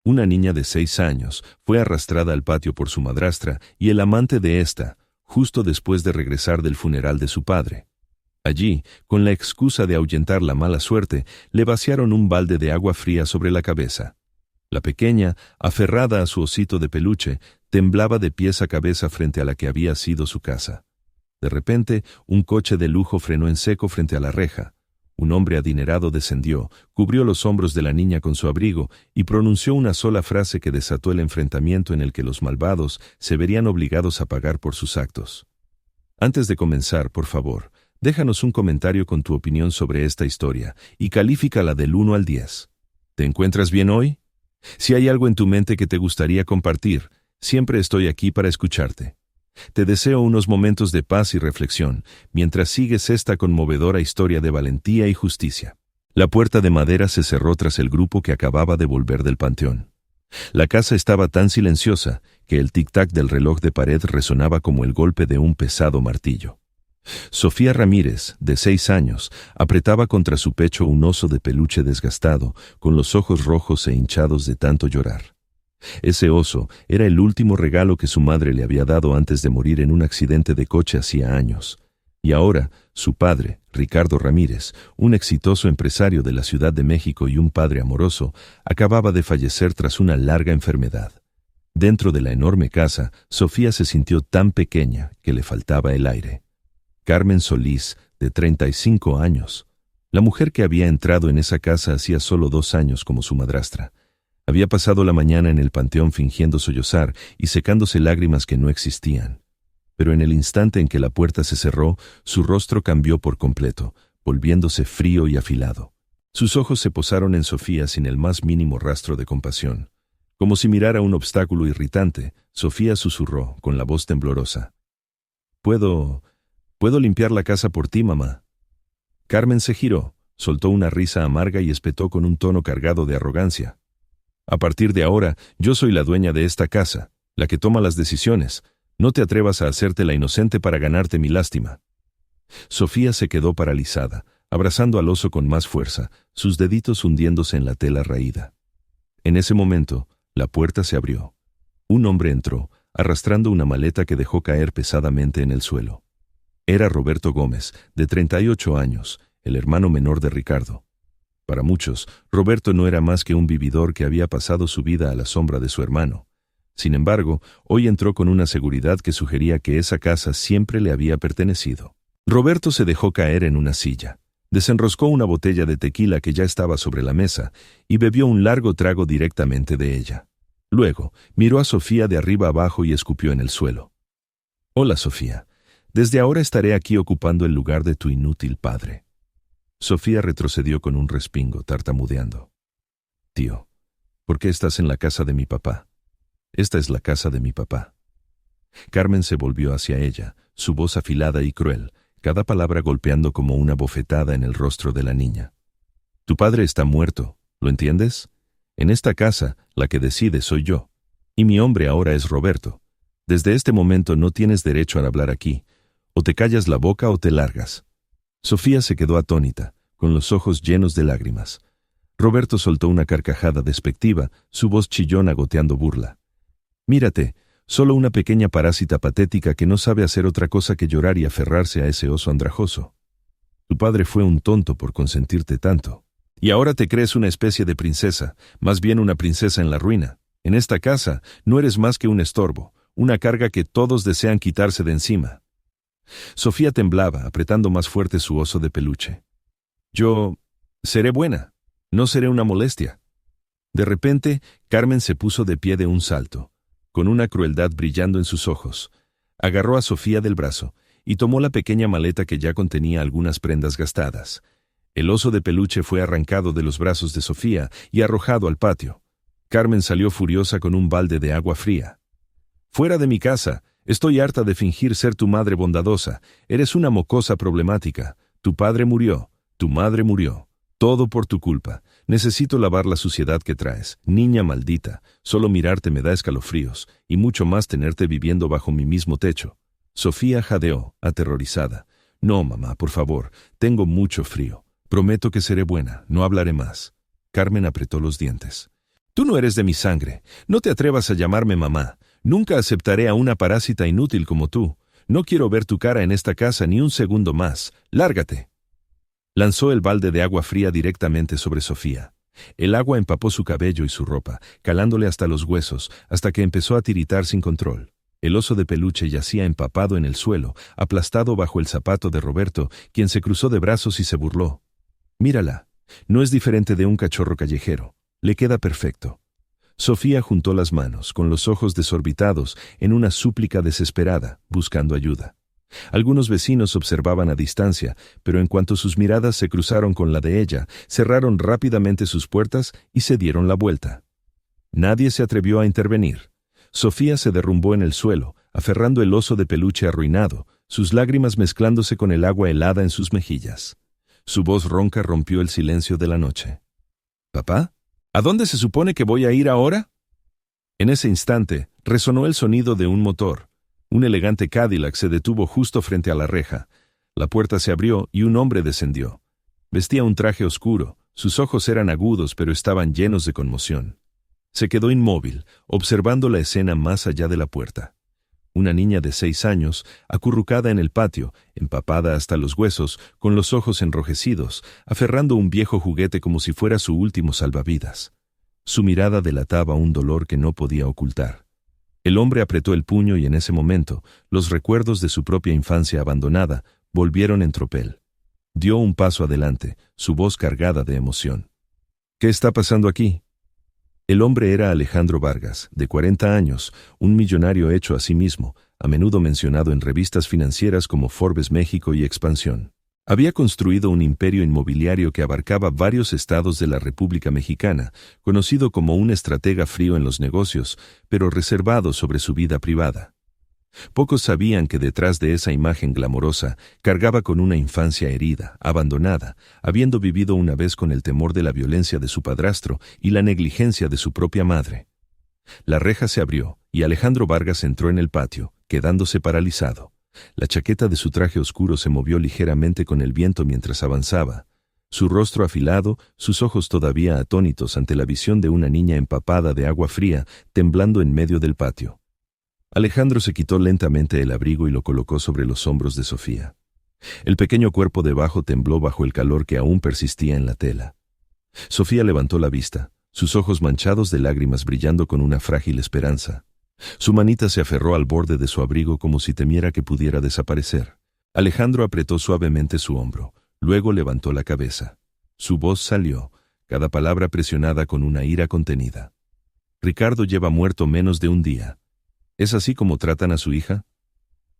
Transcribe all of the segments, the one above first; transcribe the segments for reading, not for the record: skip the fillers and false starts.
Una niña de 6 años fue arrastrada al patio por su madrastra y el amante de ésta, justo después de regresar del funeral de su padre. Allí, con la excusa de ahuyentar la mala suerte, le vaciaron un balde de agua fría sobre la cabeza. La pequeña, aferrada a su osito de peluche, temblaba de pies a cabeza frente a la que había sido su casa. De repente, un coche de lujo frenó en seco frente a la reja. Un hombre adinerado descendió, cubrió los hombros de la niña con su abrigo y pronunció una sola frase que desató el enfrentamiento en el que los malvados se verían obligados a pagar por sus actos. Antes de comenzar, por favor, déjanos un comentario con tu opinión sobre esta historia y calíficala del 1 al 10. ¿Te encuentras bien hoy? Si hay algo en tu mente que te gustaría compartir, siempre estoy aquí para escucharte. Te deseo unos momentos de paz y reflexión, mientras sigues esta conmovedora historia de valentía y justicia. La puerta de madera se cerró tras el grupo que acababa de volver del panteón. La casa estaba tan silenciosa que el tic-tac del reloj de pared resonaba como el golpe de un pesado martillo. Sofía Ramírez, de 6 años, apretaba contra su pecho un oso de peluche desgastado, con los ojos rojos e hinchados de tanto llorar. Ese oso era el último regalo que su madre le había dado antes de morir en un accidente de coche hacía años. Y ahora, su padre, Ricardo Ramírez, un exitoso empresario de la Ciudad de México y un padre amoroso, acababa de fallecer tras una larga enfermedad. Dentro de la enorme casa, Sofía se sintió tan pequeña que le faltaba el aire. Carmen Solís, de 35 años, la mujer que había entrado en esa casa hacía solo 2 años como su madrastra. Había pasado la mañana en el panteón fingiendo sollozar y secándose lágrimas que no existían. Pero en el instante en que la puerta se cerró, su rostro cambió por completo, volviéndose frío y afilado. Sus ojos se posaron en Sofía sin el más mínimo rastro de compasión. Como si mirara un obstáculo irritante, Sofía susurró, con la voz temblorosa: ¿Puedo limpiar la casa por ti, mamá? Carmen se giró, soltó una risa amarga y espetó con un tono cargado de arrogancia: A partir de ahora, yo soy la dueña de esta casa, la que toma las decisiones. No te atrevas a hacerte la inocente para ganarte mi lástima. Sofía se quedó paralizada, abrazando al oso con más fuerza, sus deditos hundiéndose en la tela raída. En ese momento, la puerta se abrió. Un hombre entró, arrastrando una maleta que dejó caer pesadamente en el suelo. Era Roberto Gómez, de 38 años, el hermano menor de Ricardo. Para muchos, Roberto no era más que un vividor que había pasado su vida a la sombra de su hermano. Sin embargo, hoy entró con una seguridad que sugería que esa casa siempre le había pertenecido. Roberto se dejó caer en una silla, desenroscó una botella de tequila que ya estaba sobre la mesa y bebió un largo trago directamente de ella. Luego, miró a Sofía de arriba abajo y escupió en el suelo. «Hola, Sofía. Desde ahora estaré aquí ocupando el lugar de tu inútil padre». Sofía retrocedió con un respingo, tartamudeando. «Tío, ¿por qué estás en la casa de mi papá? Esta es la casa de mi papá». Carmen se volvió hacia ella, su voz afilada y cruel, cada palabra golpeando como una bofetada en el rostro de la niña. «Tu padre está muerto, ¿lo entiendes? En esta casa, la que decide soy yo. Y mi hombre ahora es Roberto. Desde este momento no tienes derecho a hablar aquí. O te callas la boca o te largas». Sofía se quedó atónita, con los ojos llenos de lágrimas. Roberto soltó una carcajada despectiva, su voz chillona goteando burla. «Mírate, solo una pequeña parásita patética que no sabe hacer otra cosa que llorar y aferrarse a ese oso andrajoso. Tu padre fue un tonto por consentirte tanto. Y ahora te crees una especie de princesa, más bien una princesa en la ruina. En esta casa no eres más que un estorbo, una carga que todos desean quitarse de encima». Sofía temblaba, apretando más fuerte su oso de peluche. «Yo seré buena, no seré una molestia». De repente, Carmen se puso de pie de un salto, con una crueldad brillando en sus ojos. Agarró a Sofía del brazo y tomó la pequeña maleta que ya contenía algunas prendas gastadas. El oso de peluche fue arrancado de los brazos de Sofía y arrojado al patio. Carmen salió furiosa con un balde de agua fría. «Fuera de mi casa. Estoy harta de fingir ser tu madre bondadosa. Eres una mocosa problemática. Tu padre murió. Tu madre murió. Todo por tu culpa. Necesito lavar la suciedad que traes. Niña maldita. Solo mirarte me da escalofríos, y mucho más tenerte viviendo bajo mi mismo techo». Sofía jadeó, aterrorizada. «No, mamá, por favor. Tengo mucho frío. Prometo que seré buena. No hablaré más». Carmen apretó los dientes. Tú no eres de mi sangre. No te atrevas a llamarme mamá. Nunca aceptaré a una parásita inútil como tú. No quiero ver tu cara en esta casa ni un segundo más. ¡Lárgate! Lanzó el balde de agua fría directamente sobre Sofía. El agua empapó su cabello y su ropa, calándole hasta los huesos, hasta que empezó a tiritar sin control. El oso de peluche yacía empapado en el suelo, aplastado bajo el zapato de Roberto, quien se cruzó de brazos y se burló. Mírala. No es diferente de un cachorro callejero. Le queda perfecto. Sofía juntó las manos, con los ojos desorbitados, en una súplica desesperada, buscando ayuda. Algunos vecinos observaban a distancia, pero en cuanto sus miradas se cruzaron con la de ella, cerraron rápidamente sus puertas y se dieron la vuelta. Nadie se atrevió a intervenir. Sofía se derrumbó en el suelo, aferrando el oso de peluche arruinado, sus lágrimas mezclándose con el agua helada en sus mejillas. Su voz ronca rompió el silencio de la noche. «¿Papá? ¿A dónde se supone que voy a ir ahora?» En ese instante, resonó el sonido de un motor. Un elegante Cadillac se detuvo justo frente a la reja. La puerta se abrió y un hombre descendió. Vestía un traje oscuro, sus ojos eran agudos pero estaban llenos de conmoción. Se quedó inmóvil, observando la escena más allá de la puerta. Una niña de 6 años, acurrucada en el patio, empapada hasta los huesos, con los ojos enrojecidos, aferrando un viejo juguete como si fuera su último salvavidas. Su mirada delataba un dolor que no podía ocultar. El hombre apretó el puño y en ese momento, los recuerdos de su propia infancia abandonada volvieron en tropel. Dio un paso adelante, su voz cargada de emoción. «¿Qué está pasando aquí?» El hombre era Alejandro Vargas, de 40 años, un millonario hecho a sí mismo, a menudo mencionado en revistas financieras como Forbes México y Expansión. Había construido un imperio inmobiliario que abarcaba varios estados de la República Mexicana, conocido como un estratega frío en los negocios, pero reservado sobre su vida privada. Pocos sabían que detrás de esa imagen glamorosa cargaba con una infancia herida, abandonada, habiendo vivido una vez con el temor de la violencia de su padrastro y la negligencia de su propia madre. La reja se abrió y Alejandro Vargas entró en el patio, quedándose paralizado. La chaqueta de su traje oscuro se movió ligeramente con el viento mientras avanzaba. Su rostro afilado, sus ojos todavía atónitos ante la visión de una niña empapada de agua fría, temblando en medio del patio. Alejandro se quitó lentamente el abrigo y lo colocó sobre los hombros de Sofía. El pequeño cuerpo debajo tembló bajo el calor que aún persistía en la tela. Sofía levantó la vista, sus ojos manchados de lágrimas brillando con una frágil esperanza. Su manita se aferró al borde de su abrigo como si temiera que pudiera desaparecer. Alejandro apretó suavemente su hombro, luego levantó la cabeza. Su voz salió, cada palabra presionada con una ira contenida. «Ricardo lleva muerto menos de un día. ¿Es así como tratan a su hija?»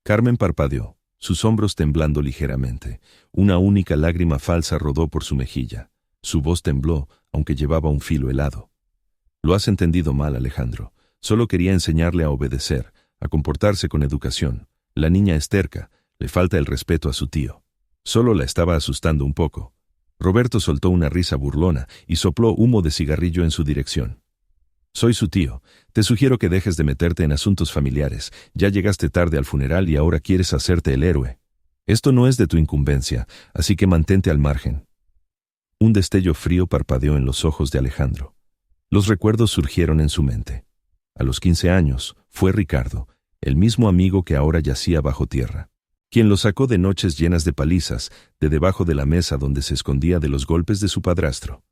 Carmen parpadeó, sus hombros temblando ligeramente. Una única lágrima falsa rodó por su mejilla. Su voz tembló, aunque llevaba un filo helado. «Lo has entendido mal, Alejandro. Solo quería enseñarle a obedecer, a comportarse con educación. La niña es terca, le falta el respeto a su tío. Solo la estaba asustando un poco». Roberto soltó una risa burlona y sopló humo de cigarrillo en su dirección. «Soy su tío. Te sugiero que dejes de meterte en asuntos familiares. Ya llegaste tarde al funeral y ahora quieres hacerte el héroe. Esto no es de tu incumbencia, así que mantente al margen». Un destello frío parpadeó en los ojos de Alejandro. Los recuerdos surgieron en su mente. A los 15 años, fue Ricardo, el mismo amigo que ahora yacía bajo tierra, quien lo sacó de noches llenas de palizas, de debajo de la mesa donde se escondía de los golpes de su padrastro.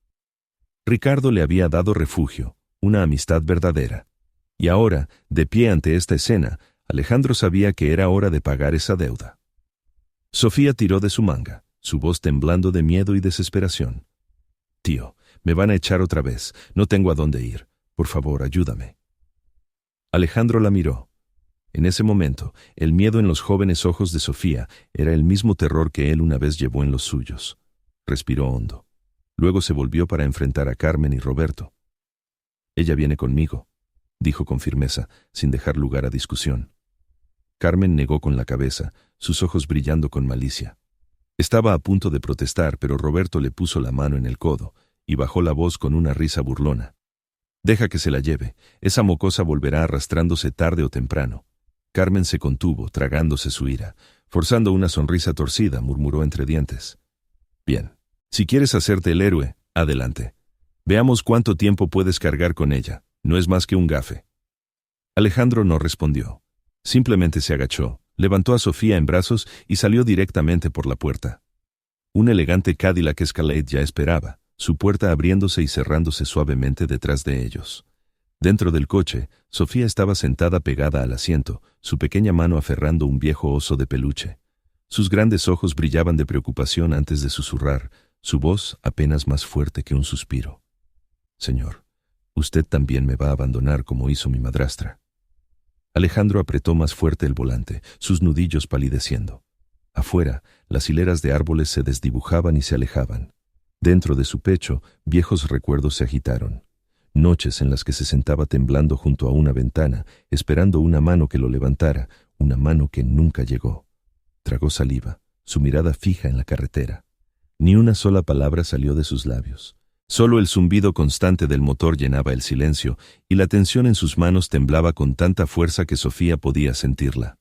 Ricardo le había dado refugio, una amistad verdadera. Y ahora, de pie ante esta escena, Alejandro sabía que era hora de pagar esa deuda. Sofía tiró de su manga, su voz temblando de miedo y desesperación. «Tío, me van a echar otra vez, no tengo a dónde ir. Por favor, ayúdame». Alejandro la miró. En ese momento, el miedo en los jóvenes ojos de Sofía era el mismo terror que él una vez llevó en los suyos. Respiró hondo. Luego se volvió para enfrentar a Carmen y Roberto. «Ella viene conmigo», dijo con firmeza, sin dejar lugar a discusión. Carmen negó con la cabeza, sus ojos brillando con malicia. Estaba a punto de protestar, pero Roberto le puso la mano en el codo y bajó la voz con una risa burlona. «Deja que se la lleve. Esa mocosa volverá arrastrándose tarde o temprano». Carmen se contuvo, tragándose su ira. Forzando una sonrisa torcida, murmuró entre dientes. «Bien. Si quieres hacerte el héroe, adelante. Veamos cuánto tiempo puedes cargar con ella. No es más que un gafe. Alejandro no respondió. Simplemente se agachó, levantó a Sofía en brazos y salió directamente por la puerta. Un elegante Cadillac Escalade ya esperaba, su puerta abriéndose y cerrándose suavemente detrás de ellos. Dentro del coche, Sofía estaba sentada pegada al asiento, su pequeña mano aferrando un viejo oso de peluche. Sus grandes ojos brillaban de preocupación antes de susurrar, su voz apenas más fuerte que un suspiro. «Señor, usted también me va a abandonar como hizo mi madrastra». Alejandro apretó más fuerte el volante, sus nudillos palideciendo. Afuera, las hileras de árboles se desdibujaban y se alejaban. Dentro de su pecho, viejos recuerdos se agitaron. Noches en las que se sentaba temblando junto a una ventana, esperando una mano que lo levantara, una mano que nunca llegó. Tragó saliva, su mirada fija en la carretera. Ni una sola palabra salió de sus labios. Solo el zumbido constante del motor llenaba el silencio, y la tensión en sus manos temblaba con tanta fuerza que Sofía podía sentirla.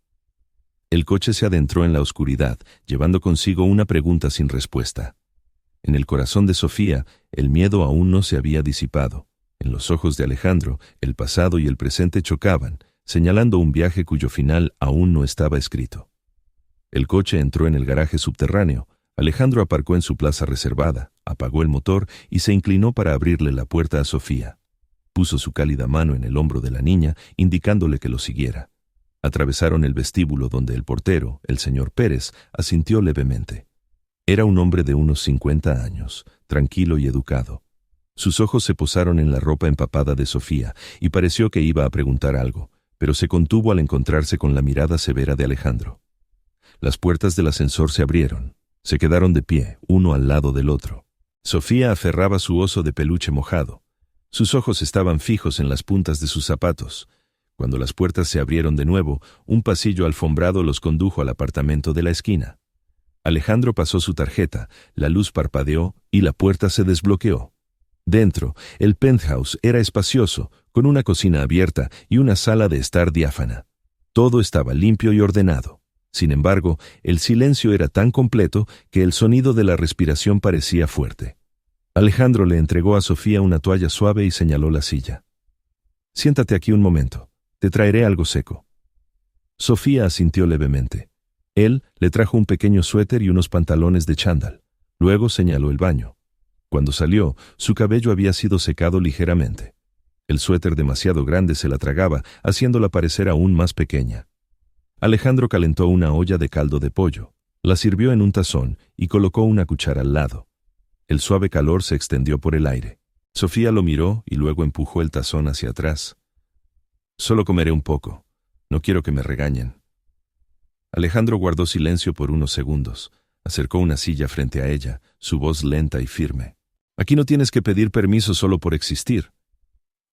El coche se adentró en la oscuridad, llevando consigo una pregunta sin respuesta. En el corazón de Sofía, el miedo aún no se había disipado. En los ojos de Alejandro, el pasado y el presente chocaban, señalando un viaje cuyo final aún no estaba escrito. El coche entró en el garaje subterráneo. Alejandro aparcó en su plaza reservada, apagó el motor y se inclinó para abrirle la puerta a Sofía. Puso su cálida mano en el hombro de la niña, indicándole que lo siguiera. Atravesaron el vestíbulo donde el portero, el señor Pérez, asintió levemente. Era un hombre de unos 50 años, tranquilo y educado. Sus ojos se posaron en la ropa empapada de Sofía y pareció que iba a preguntar algo, pero se contuvo al encontrarse con la mirada severa de Alejandro. Las puertas del ascensor se abrieron. Se quedaron de pie, uno al lado del otro. Sofía aferraba su oso de peluche mojado. Sus ojos estaban fijos en las puntas de sus zapatos. Cuando las puertas se abrieron de nuevo, un pasillo alfombrado los condujo al apartamento de la esquina. Alejandro pasó su tarjeta, la luz parpadeó y la puerta se desbloqueó. Dentro, el penthouse era espacioso, con una cocina abierta y una sala de estar diáfana. Todo estaba limpio y ordenado. Sin embargo, el silencio era tan completo que el sonido de la respiración parecía fuerte. Alejandro le entregó a Sofía una toalla suave y señaló la silla. «Siéntate aquí un momento. Te traeré algo seco». Sofía asintió levemente. Él le trajo un pequeño suéter y unos pantalones de chándal. Luego señaló el baño. Cuando salió, su cabello había sido secado ligeramente. El suéter demasiado grande se la tragaba, haciéndola parecer aún más pequeña. Alejandro calentó una olla de caldo de pollo, la sirvió en un tazón y colocó una cuchara al lado. El suave calor se extendió por el aire. Sofía lo miró y luego empujó el tazón hacia atrás. «Solo comeré un poco. No quiero que me regañen». Alejandro guardó silencio por unos segundos. Acercó una silla frente a ella, su voz lenta y firme. «Aquí no tienes que pedir permiso solo por existir».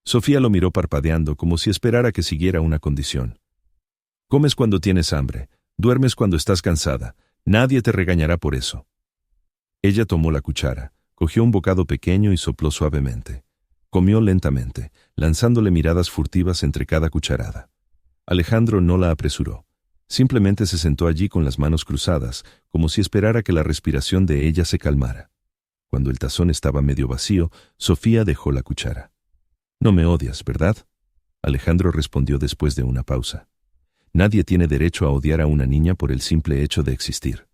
Sofía lo miró parpadeando, como si esperara que siguiera una condición. «Comes cuando tienes hambre, duermes cuando estás cansada. Nadie te regañará por eso». Ella tomó la cuchara, cogió un bocado pequeño y sopló suavemente. Comió lentamente, lanzándole miradas furtivas entre cada cucharada. Alejandro no la apresuró. Simplemente se sentó allí con las manos cruzadas, como si esperara que la respiración de ella se calmara. Cuando el tazón estaba medio vacío, Sofía dejó la cuchara. «No me odias, ¿verdad?», Alejandro respondió después de una pausa. «Nadie tiene derecho a odiar a una niña por el simple hecho de existir».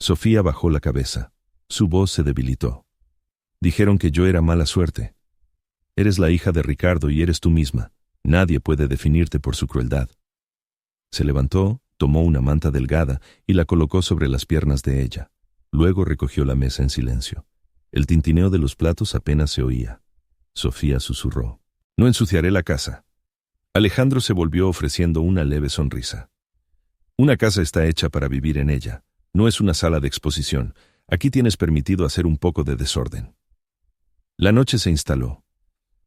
Sofía bajó la cabeza. Su voz se debilitó. «Dijeron que yo era mala suerte. Eres la hija de Ricardo y eres tú misma. Nadie puede definirte por su crueldad». Se levantó, tomó una manta delgada y la colocó sobre las piernas de ella. Luego recogió la mesa en silencio. El tintineo de los platos apenas se oía. Sofía susurró: «No ensuciaré la casa». Alejandro se volvió ofreciendo una leve sonrisa. «Una casa está hecha para vivir en ella. No es una sala de exposición. Aquí tienes permitido hacer un poco de desorden». La noche se instaló.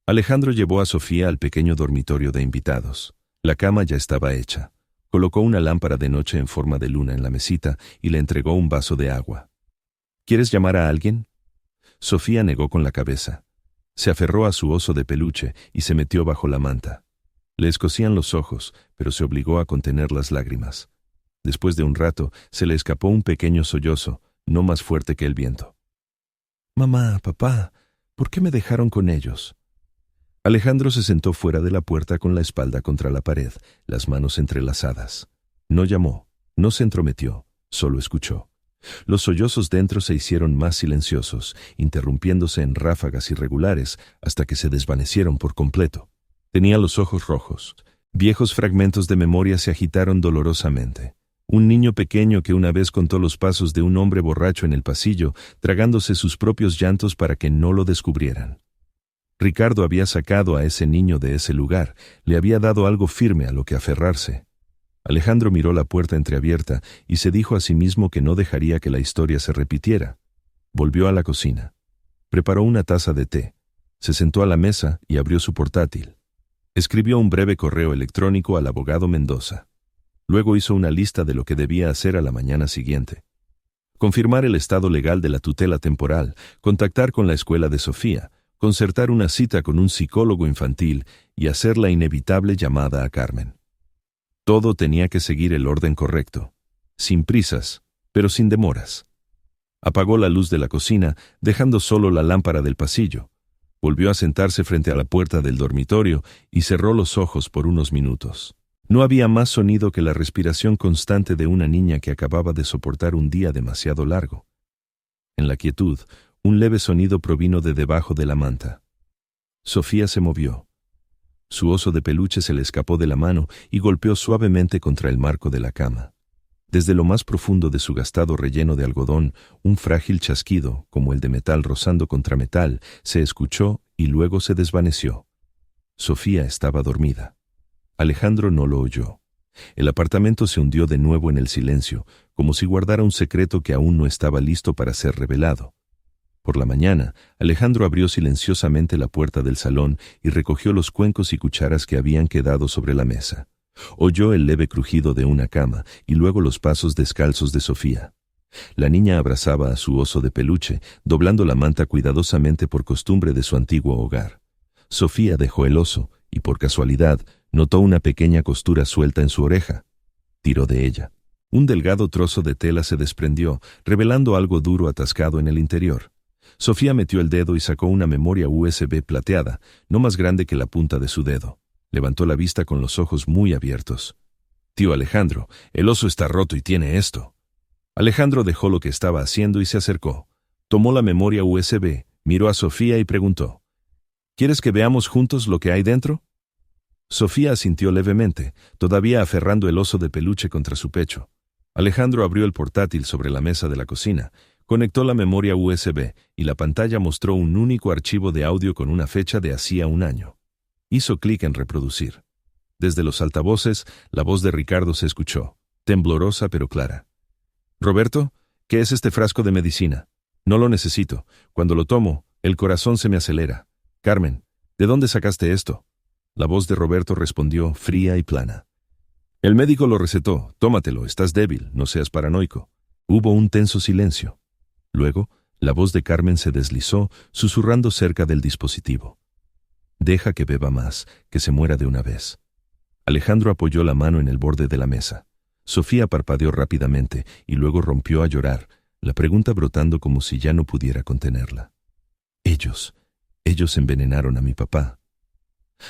Alejandro llevó a Sofía al pequeño dormitorio de invitados. La cama ya estaba hecha. Colocó una lámpara de noche en forma de luna en la mesita y le entregó un vaso de agua. «¿Quieres llamar a alguien?». Sofía negó con la cabeza. Se aferró a su oso de peluche y se metió bajo la manta. Le escocían los ojos, pero se obligó a contener las lágrimas. Después de un rato, se le escapó un pequeño sollozo, no más fuerte que el viento. «Mamá, papá, ¿Por qué me dejaron con ellos? Alejandro se sentó fuera de la puerta con la espalda contra la pared, las manos entrelazadas. No llamó, no se entrometió, solo escuchó. Los sollozos dentro se hicieron más silenciosos, interrumpiéndose en ráfagas irregulares hasta que se desvanecieron por completo. Tenía los ojos rojos. Viejos fragmentos de memoria se agitaron dolorosamente. Un niño pequeño que una vez contó los pasos de un hombre borracho en el pasillo, tragándose sus propios llantos para que no lo descubrieran. Ricardo había sacado a ese niño de ese lugar, le había dado algo firme a lo que aferrarse. Alejandro miró la puerta entreabierta y se dijo a sí mismo que no dejaría que la historia se repitiera. Volvió a la cocina. Preparó una taza de té. Se sentó a la mesa y abrió su portátil. Escribió un breve correo electrónico al abogado Mendoza. Luego hizo una lista de lo que debía hacer a la mañana siguiente. Confirmar el estado legal de la tutela temporal, contactar con la escuela de Sofía, concertar una cita con un psicólogo infantil y hacer la inevitable llamada a Carmen. Todo tenía que seguir el orden correcto, sin prisas, pero sin demoras. Apagó la luz de la cocina, dejando solo la lámpara del pasillo. Volvió a sentarse frente a la puerta del dormitorio y cerró los ojos por unos minutos. No había más sonido que la respiración constante de una niña que acababa de soportar un día demasiado largo. En la quietud, un leve sonido provino de debajo de la manta. Sofía se movió. Su oso de peluche se le escapó de la mano y golpeó suavemente contra el marco de la cama. Desde lo más profundo de su gastado relleno de algodón, un frágil chasquido, como el de metal rozando contra metal, se escuchó y luego se desvaneció. Sofía estaba dormida. Alejandro no lo oyó. El apartamento se hundió de nuevo en el silencio, como si guardara un secreto que aún no estaba listo para ser revelado. Por la mañana, Alejandro abrió silenciosamente la puerta del salón y recogió los cuencos y cucharas que habían quedado sobre la mesa. Oyó el leve crujido de una cama y luego los pasos descalzos de Sofía. La niña abrazaba a su oso de peluche, doblando la manta cuidadosamente por costumbre de su antiguo hogar. Sofía dejó el oso y, por casualidad, notó una pequeña costura suelta en su oreja. Tiró de ella. Un delgado trozo de tela se desprendió, revelando algo duro atascado en el interior. Sofía metió el dedo y sacó una memoria USB plateada, no más grande que la punta de su dedo. Levantó la vista con los ojos muy abiertos. «Tío Alejandro, el oso está roto y tiene esto». Alejandro dejó lo que estaba haciendo y se acercó. Tomó la memoria USB, miró a Sofía y preguntó: «¿Quieres que veamos juntos lo que hay dentro?» Sofía asintió levemente, todavía aferrando el oso de peluche contra su pecho. Alejandro abrió el portátil sobre la mesa de la cocina, conectó la memoria USB y la pantalla mostró un único archivo de audio con una fecha de hacía un año. Hizo clic en reproducir. Desde los altavoces, la voz de Ricardo se escuchó, temblorosa pero clara. «Roberto, ¿qué es este frasco de medicina? No lo necesito. Cuando lo tomo, el corazón se me acelera. Carmen, ¿de dónde sacaste esto?» La voz de Roberto respondió fría y plana. «El médico lo recetó. Tómatelo, estás débil, no seas paranoico». Hubo un tenso silencio. Luego, la voz de Carmen se deslizó, susurrando cerca del dispositivo. «Deja que beba más, que se muera de una vez». Alejandro apoyó la mano en el borde de la mesa. Sofía parpadeó rápidamente y luego rompió a llorar, la pregunta brotando como si ya no pudiera contenerla. Ellos envenenaron a mi papá».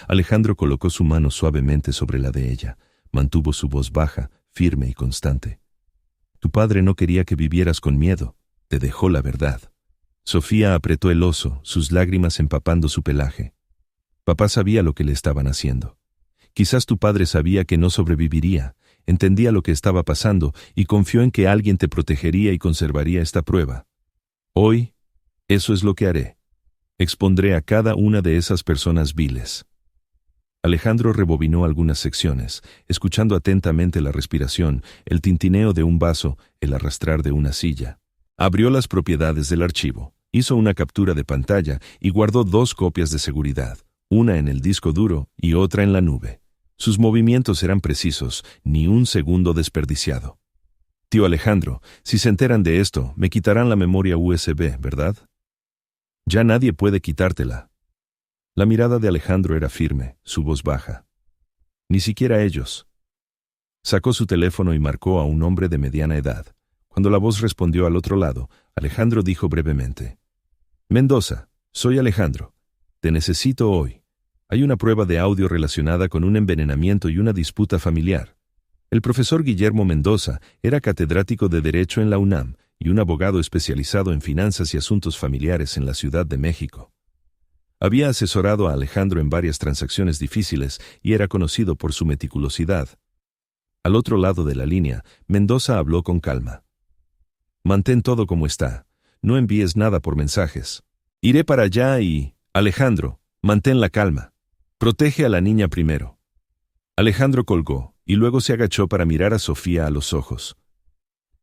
Alejandro colocó su mano suavemente sobre la de ella, mantuvo su voz baja, firme y constante. «Tu padre no quería que vivieras con miedo. Te dejó la verdad». Sofía apretó el oso, sus lágrimas empapando su pelaje. «Papá sabía lo que le estaban haciendo. Quizás tu padre sabía que no sobreviviría, entendía lo que estaba pasando y confió en que alguien te protegería y conservaría esta prueba. Hoy, eso es lo que haré. Expondré a cada una de esas personas viles». Alejandro rebobinó algunas secciones, escuchando atentamente la respiración, el tintineo de un vaso, el arrastrar de una silla. Abrió las propiedades del archivo, hizo una captura de pantalla y guardó 2 copias de seguridad, una en el disco duro y otra en la nube. Sus movimientos eran precisos, ni un segundo desperdiciado. «Tío Alejandro, si se enteran de esto, me quitarán la memoria USB, ¿verdad?» «Ya nadie puede quitártela». La mirada de Alejandro era firme, su voz baja. «Ni siquiera ellos». Sacó su teléfono y marcó a un hombre de mediana edad. Cuando la voz respondió al otro lado, Alejandro dijo brevemente: «Mendoza, Soy Alejandro. Te necesito hoy. Hay una prueba de audio relacionada con un envenenamiento y una disputa familiar. El profesor Guillermo Mendoza era catedrático de Derecho en la UNAM y un abogado especializado en finanzas y asuntos familiares en la Ciudad de México. Había asesorado a Alejandro en varias transacciones difíciles y era conocido por su meticulosidad. Al otro lado de la línea, Mendoza habló con calma. Mantén todo como está. No envíes nada por mensajes. Iré para allá y... Alejandro, mantén la calma. Protege a la niña primero. Alejandro colgó y luego se agachó para mirar a Sofía a los ojos.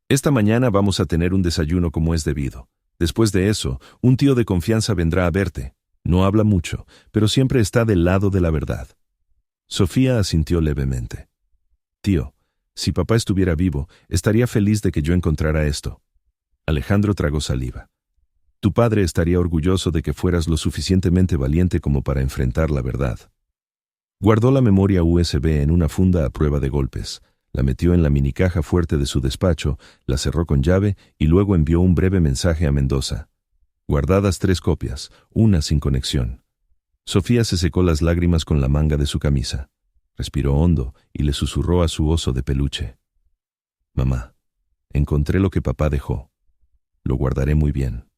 Esta mañana vamos a tener un desayuno como es debido. Después de eso, un tío de confianza vendrá a verte. No habla mucho, pero siempre está del lado de la verdad. Sofía asintió levemente. Tío, si papá estuviera vivo, estaría feliz de que yo encontrara esto. Alejandro tragó saliva. Tu padre estaría orgulloso de que fueras lo suficientemente valiente como para enfrentar la verdad. Guardó la memoria USB en una funda a prueba de golpes, la metió en la minicaja fuerte de su despacho, la cerró con llave y luego envió un breve mensaje a Mendoza. Guardadas 3 copias, una sin conexión. Sofía se secó las lágrimas con la manga de su camisa. Respiró hondo y le susurró a su oso de peluche. Mamá, encontré lo que papá dejó. Lo guardaré muy bien.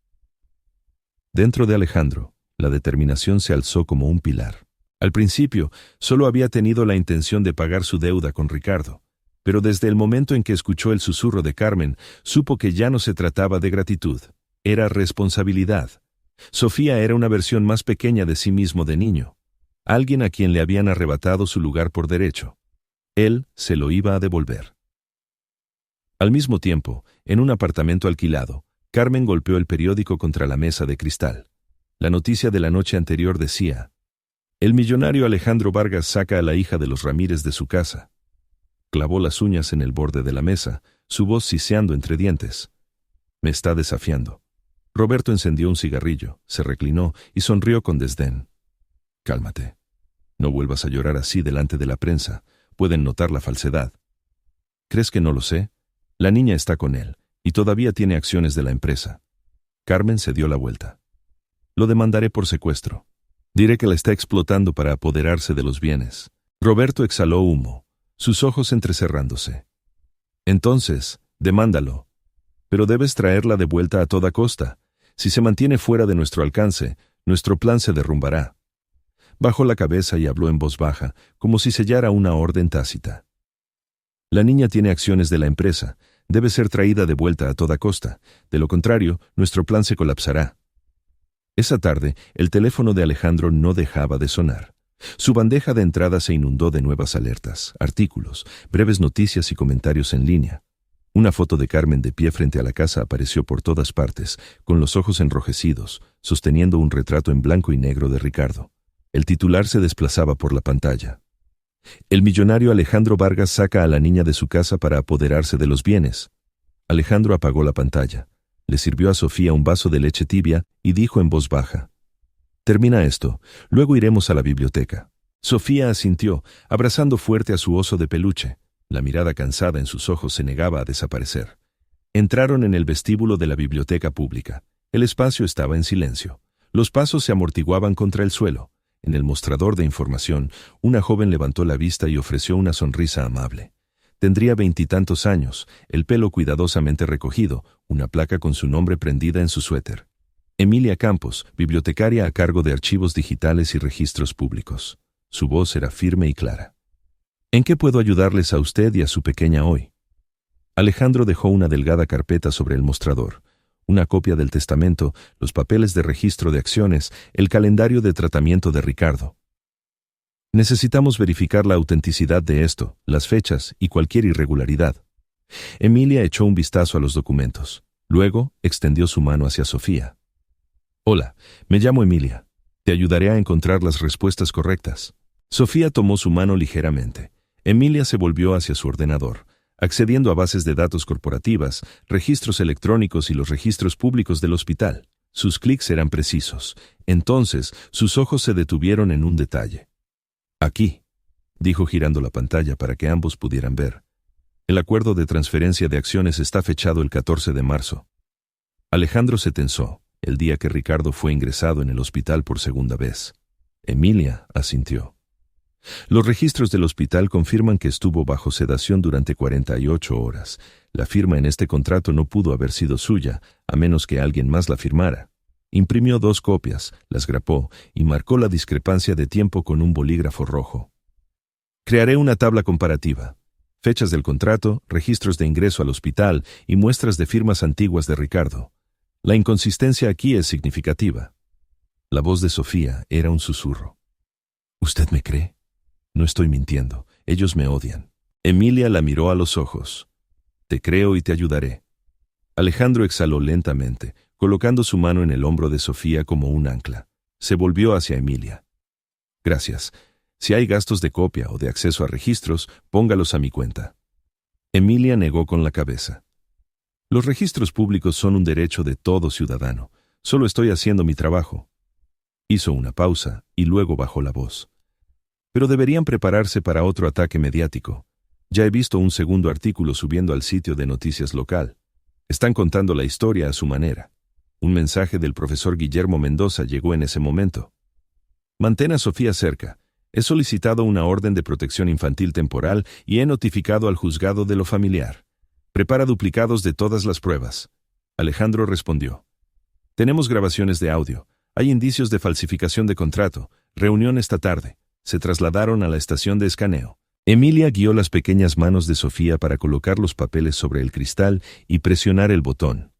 Dentro de Alejandro, la determinación se alzó como un pilar. Al principio, solo había tenido la intención de pagar su deuda con Ricardo, pero desde el momento en que escuchó el susurro de Carmen, supo que ya no se trataba de gratitud, era responsabilidad. Sofía era una versión más pequeña de sí mismo de niño, alguien a quien le habían arrebatado su lugar por derecho. Él se lo iba a devolver. Al mismo tiempo, en un apartamento alquilado, Carmen golpeó el periódico contra la mesa de cristal. La noticia de la noche anterior decía: el millonario Alejandro Vargas saca a la hija de los Ramírez de su casa. Clavó las uñas en el borde de la mesa, su voz siseando entre dientes. Me está desafiando. Roberto encendió un cigarrillo, se reclinó y sonrió con desdén. Cálmate. No vuelvas a llorar así delante de la prensa. Pueden notar la falsedad. ¿Crees que no lo sé? La niña está con él y todavía tiene acciones de la empresa. Carmen se dio la vuelta. Lo demandaré por secuestro. Diré que la está explotando para apoderarse de los bienes. Roberto exhaló humo, sus ojos entrecerrándose. Entonces, demándalo. Pero debes traerla de vuelta a toda costa. Si se mantiene fuera de nuestro alcance, nuestro plan se derrumbará. Bajó la cabeza y habló en voz baja, como si sellara una orden tácita. La niña tiene acciones de la empresa. Debe ser traída de vuelta a toda costa. De lo contrario, nuestro plan se colapsará. Esa tarde, el teléfono de Alejandro no dejaba de sonar. Su bandeja de entrada se inundó de nuevas alertas, artículos, breves noticias y comentarios en línea. Una foto de Carmen de pie frente a la casa apareció por todas partes, con los ojos enrojecidos, sosteniendo un retrato en blanco y negro de Ricardo. El titular se desplazaba por la pantalla. El millonario Alejandro Vargas saca a la niña de su casa para apoderarse de los bienes. Alejandro apagó la pantalla. Le sirvió a Sofía un vaso de leche tibia y dijo en voz baja: termina esto, luego iremos a la biblioteca. Sofía asintió, abrazando fuerte a su oso de peluche. La mirada cansada en sus ojos se negaba a desaparecer. Entraron en el vestíbulo de la biblioteca pública. El espacio estaba en silencio. Los pasos se amortiguaban contra el suelo. En el mostrador de información, una joven levantó la vista y ofreció una sonrisa amable. Tendría 20 y tantos años, el pelo cuidadosamente recogido, una placa con su nombre prendida en su suéter. Emilia Campos, bibliotecaria a cargo de archivos digitales y registros públicos. Su voz era firme y clara. ¿En qué puedo ayudarles a usted y a su pequeña hoy? Alejandro dejó una delgada carpeta sobre el mostrador. Una copia del testamento, los papeles de registro de acciones, el calendario de tratamiento de Ricardo. Necesitamos verificar la autenticidad de esto, las fechas y cualquier irregularidad. Emilia echó un vistazo a los documentos. Luego, extendió su mano hacia Sofía. Hola, me llamo Emilia. Te ayudaré a encontrar las respuestas correctas. Sofía tomó su mano ligeramente. Emilia se volvió hacia su ordenador, accediendo a bases de datos corporativas, registros electrónicos y los registros públicos del hospital. Sus clics eran precisos. Entonces, sus ojos se detuvieron en un detalle. Aquí, dijo girando la pantalla para que ambos pudieran ver. El acuerdo de transferencia de acciones está fechado el 14 de marzo. Alejandro se tensó. el día que Ricardo fue ingresado en el hospital por segunda vez. Emilia asintió. Los registros del hospital confirman que estuvo bajo sedación durante 48 horas. La firma en este contrato no pudo haber sido suya, a menos que alguien más la firmara. Imprimió 2 copias, las grapó y marcó la discrepancia de tiempo con un bolígrafo rojo. Crearé una tabla comparativa. Fechas del contrato, registros de ingreso al hospital y muestras de firmas antiguas de Ricardo. La inconsistencia aquí es significativa. La voz de Sofía era un susurro. ¿Usted me cree? No estoy mintiendo. Ellos me odian. Emilia la miró a los ojos. Te creo y te ayudaré. Alejandro exhaló lentamente, colocando su mano en el hombro de Sofía como un ancla. Se volvió hacia Emilia. Gracias. Si hay gastos de copia o de acceso a registros, póngalos a mi cuenta. Emilia negó con la cabeza. Los registros públicos son un derecho de todo ciudadano. Solo estoy haciendo mi trabajo. Hizo una pausa y luego bajó la voz. Pero deberían prepararse para otro ataque mediático. Ya he visto un segundo artículo subiendo al sitio de noticias local. Están contando la historia a su manera. Un mensaje del profesor Guillermo Mendoza llegó en ese momento. Mantén a Sofía cerca. He solicitado una orden de protección infantil temporal y he notificado al juzgado de lo familiar. Prepara duplicados de todas las pruebas. Alejandro respondió. Tenemos grabaciones de audio. Hay indicios de falsificación de contrato. Reunión esta tarde. Se trasladaron a la estación de escaneo. Emilia guió las pequeñas manos de Sofía para colocar los papeles sobre el cristal y presionar el botón.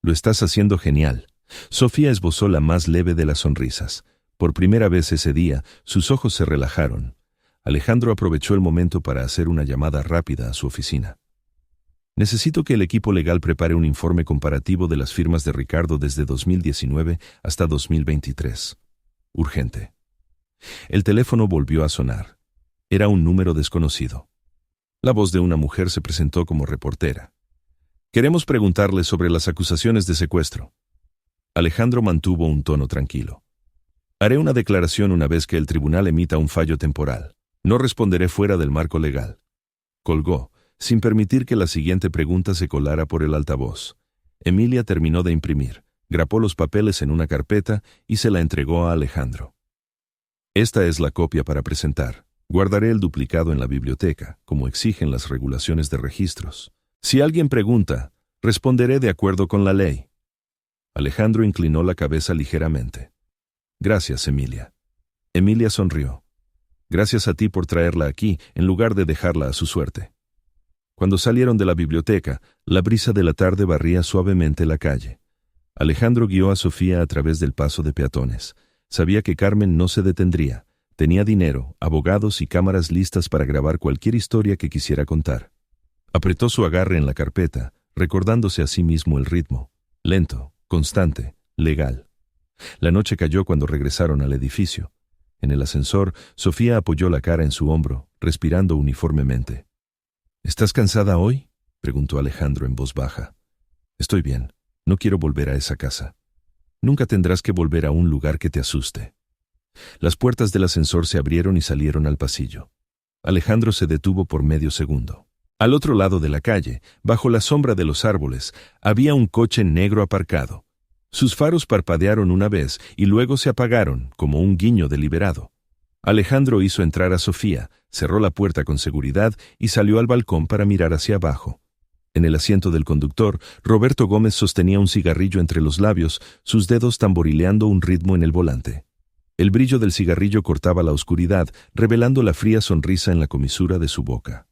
Lo estás haciendo genial. Sofía esbozó la más leve de las sonrisas. Por primera vez ese día, sus ojos se relajaron. Alejandro aprovechó el momento para hacer una llamada rápida a su oficina. Necesito que el equipo legal prepare un informe comparativo de las firmas de Ricardo desde 2019 hasta 2023. Urgente. El teléfono volvió a sonar. Era un número desconocido. La voz de una mujer se presentó como reportera. Queremos preguntarle sobre las acusaciones de secuestro. Alejandro mantuvo un tono tranquilo. Haré una declaración una vez que el tribunal emita un fallo temporal. No responderé fuera del marco legal. Colgó, sin permitir que la siguiente pregunta se colara por el altavoz. Emilia terminó de imprimir, grapó los papeles en una carpeta y se la entregó a Alejandro. Esta es la copia para presentar. Guardaré el duplicado en la biblioteca, como exigen las regulaciones de registros. Si alguien pregunta, responderé de acuerdo con la ley. Alejandro inclinó la cabeza ligeramente. Gracias, Emilia. Emilia sonrió. Gracias a ti por traerla aquí, en lugar de dejarla a su suerte. Cuando salieron de la biblioteca, la brisa de la tarde barría suavemente la calle. Alejandro guió a Sofía a través del paso de peatones. Sabía que Carmen no se detendría. Tenía dinero, abogados y cámaras listas para grabar cualquier historia que quisiera contar. Apretó su agarre en la carpeta, recordándose a sí mismo el ritmo. Lento, constante, legal. La noche cayó cuando regresaron al edificio. En el ascensor, Sofía apoyó la cara en su hombro, respirando uniformemente. ¿Estás cansada hoy?, preguntó Alejandro en voz baja. Estoy bien. No quiero volver a esa casa. Nunca tendrás que volver a un lugar que te asuste. Las puertas del ascensor se abrieron y salieron al pasillo. Alejandro se detuvo por medio segundo. Al otro lado de la calle, bajo la sombra de los árboles, había un coche negro aparcado. Sus faros parpadearon una vez y luego se apagaron, como un guiño deliberado. Alejandro hizo entrar a Sofía, cerró la puerta con seguridad y salió al balcón para mirar hacia abajo. En el asiento del conductor, Roberto Gómez sostenía un cigarrillo entre los labios, sus dedos tamborileando un ritmo en el volante. El brillo del cigarrillo cortaba la oscuridad, revelando la fría sonrisa en la comisura de su boca.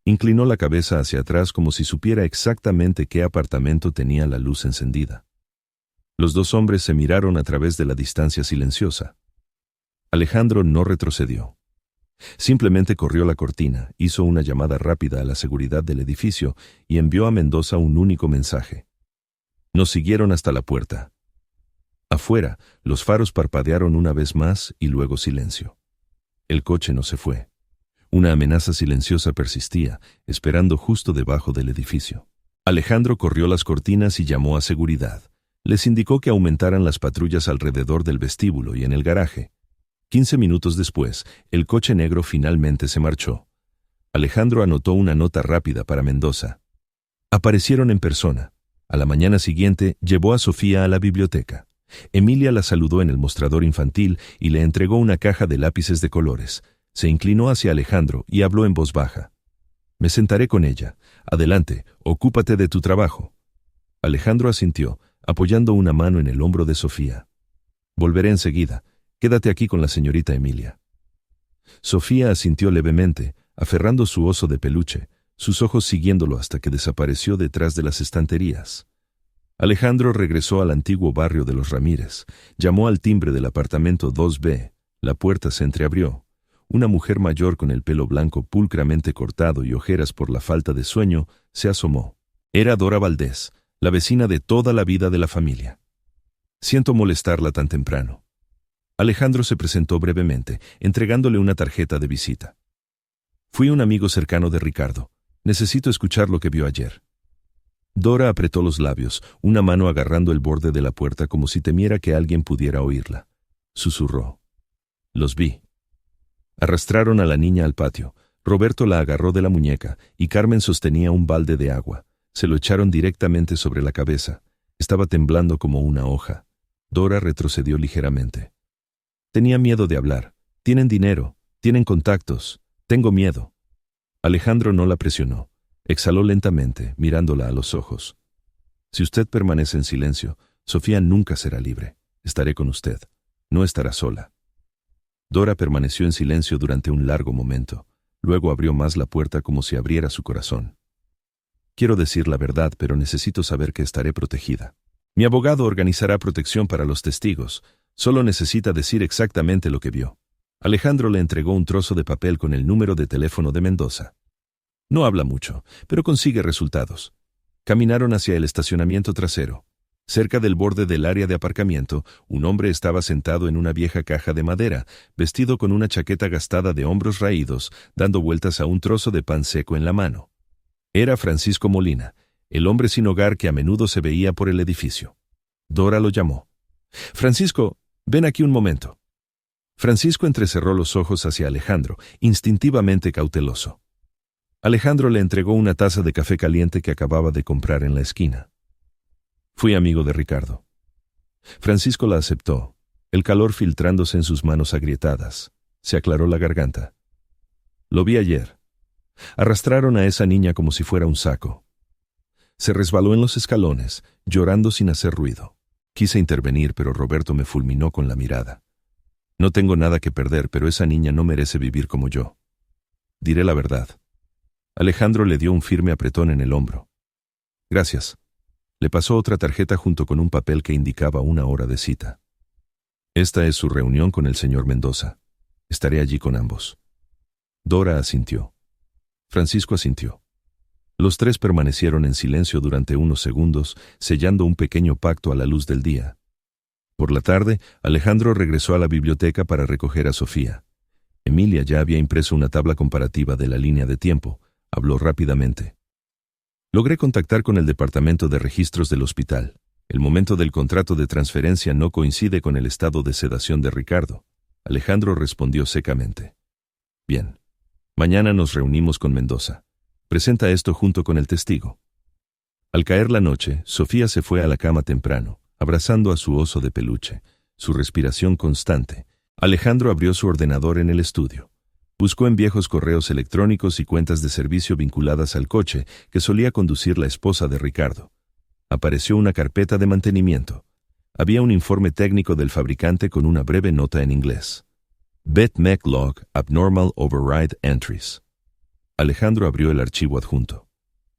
Inclinó la cabeza hacia atrás como si supiera exactamente qué apartamento tenía la luz encendida. Los dos hombres se miraron a través de la distancia silenciosa. Alejandro no retrocedió. Simplemente corrió la cortina, hizo una llamada rápida a la seguridad del edificio y envió a Mendoza un único mensaje. Nos siguieron hasta la puerta. Afuera, los faros parpadearon una vez más y luego silencio. El coche no se fue. Una amenaza silenciosa persistía, esperando justo debajo del edificio. Alejandro corrió las cortinas y llamó a seguridad. Les indicó que aumentaran las patrullas alrededor del vestíbulo y en el garaje. 15 minutos después, el coche negro finalmente se marchó. Alejandro anotó una nota rápida para Mendoza. Aparecieron en persona. A la mañana siguiente, llevó a Sofía a la biblioteca. Emilia la saludó en el mostrador infantil y le entregó una caja de lápices de colores. Se inclinó hacia Alejandro y habló en voz baja. «Me sentaré con ella. Adelante, ocúpate de tu trabajo». Alejandro asintió, apoyando una mano en el hombro de Sofía. «Volveré enseguida. Quédate aquí con la señorita Emilia». Sofía asintió levemente, aferrando su oso de peluche, sus ojos siguiéndolo hasta que desapareció detrás de las estanterías. Alejandro regresó al antiguo barrio de los Ramírez, llamó al timbre del apartamento 2B, la puerta se entreabrió. Una mujer mayor con el pelo blanco pulcramente cortado y ojeras por la falta de sueño se asomó. Era Dora Valdés, la vecina de toda la vida de la familia. «Siento molestarla tan temprano». Alejandro se presentó brevemente, entregándole una tarjeta de visita. «Fui un amigo cercano de Ricardo. Necesito escuchar lo que vio ayer». Dora apretó los labios, una mano agarrando el borde de la puerta como si temiera que alguien pudiera oírla. Susurró. «Los vi». Arrastraron a la niña al patio. Roberto la agarró de la muñeca y Carmen sostenía un balde de agua. Se lo echaron directamente sobre la cabeza. Estaba temblando como una hoja. Dora retrocedió ligeramente. «Tenía miedo de hablar. Tienen dinero, tienen contactos. Tengo miedo». Alejandro no la presionó. Exhaló lentamente, mirándola a los ojos. «Si usted permanece en silencio, Sofía nunca será libre. Estaré con usted. No estará sola». Dora permaneció en silencio durante un largo momento. Luego abrió más la puerta como si abriera su corazón. «Quiero decir la verdad, pero necesito saber que estaré protegida. Mi abogado organizará protección para los testigos. Solo necesita decir exactamente lo que vio». Alejandro le entregó un trozo de papel con el número de teléfono de Mendoza. No habla mucho, pero consigue resultados. Caminaron hacia el estacionamiento trasero. Cerca del borde del área de aparcamiento, un hombre estaba sentado en una vieja caja de madera, vestido con una chaqueta gastada de hombros raídos, dando vueltas a un trozo de pan seco en la mano. Era Francisco Molina, el hombre sin hogar que a menudo se veía por el edificio. Dora lo llamó. «Francisco, ven aquí un momento». Francisco entrecerró los ojos hacia Alejandro, instintivamente cauteloso. Alejandro le entregó una taza de café caliente que acababa de comprar en la esquina. «Fui amigo de Ricardo». Francisco la aceptó, el calor filtrándose en sus manos agrietadas. Se aclaró la garganta. «Lo vi ayer. Arrastraron a esa niña como si fuera un saco. Se resbaló en los escalones, llorando sin hacer ruido. Quise intervenir, pero Roberto me fulminó con la mirada. No tengo nada que perder, pero esa niña no merece vivir como yo. Diré la verdad». Alejandro le dio un firme apretón en el hombro. «Gracias». Le pasó otra tarjeta junto con un papel que indicaba una hora de cita. «Esta es su reunión con el señor Mendoza. Estaré allí con ambos». Dora asintió. Francisco asintió. Los tres permanecieron en silencio durante unos segundos, sellando un pequeño pacto a la luz del día. Por la tarde, Alejandro regresó a la biblioteca para recoger a Sofía. Emilia ya había impreso una tabla comparativa de la línea de tiempo. Habló rápidamente. «Logré contactar con el departamento de registros del hospital. El momento del contrato de transferencia no coincide con el estado de sedación de Ricardo». Alejandro respondió secamente. «Bien. Mañana nos reunimos con Mendoza. Presenta esto junto con el testigo». Al caer la noche, Sofía se fue a la cama temprano, abrazando a su oso de peluche, su respiración constante. Alejandro abrió su ordenador en el estudio. Buscó en viejos correos electrónicos y cuentas de servicio vinculadas al coche que solía conducir la esposa de Ricardo. Apareció una carpeta de mantenimiento. Había un informe técnico del fabricante con una breve nota en inglés. BetMech Log Abnormal Override Entries. Alejandro abrió el archivo adjunto.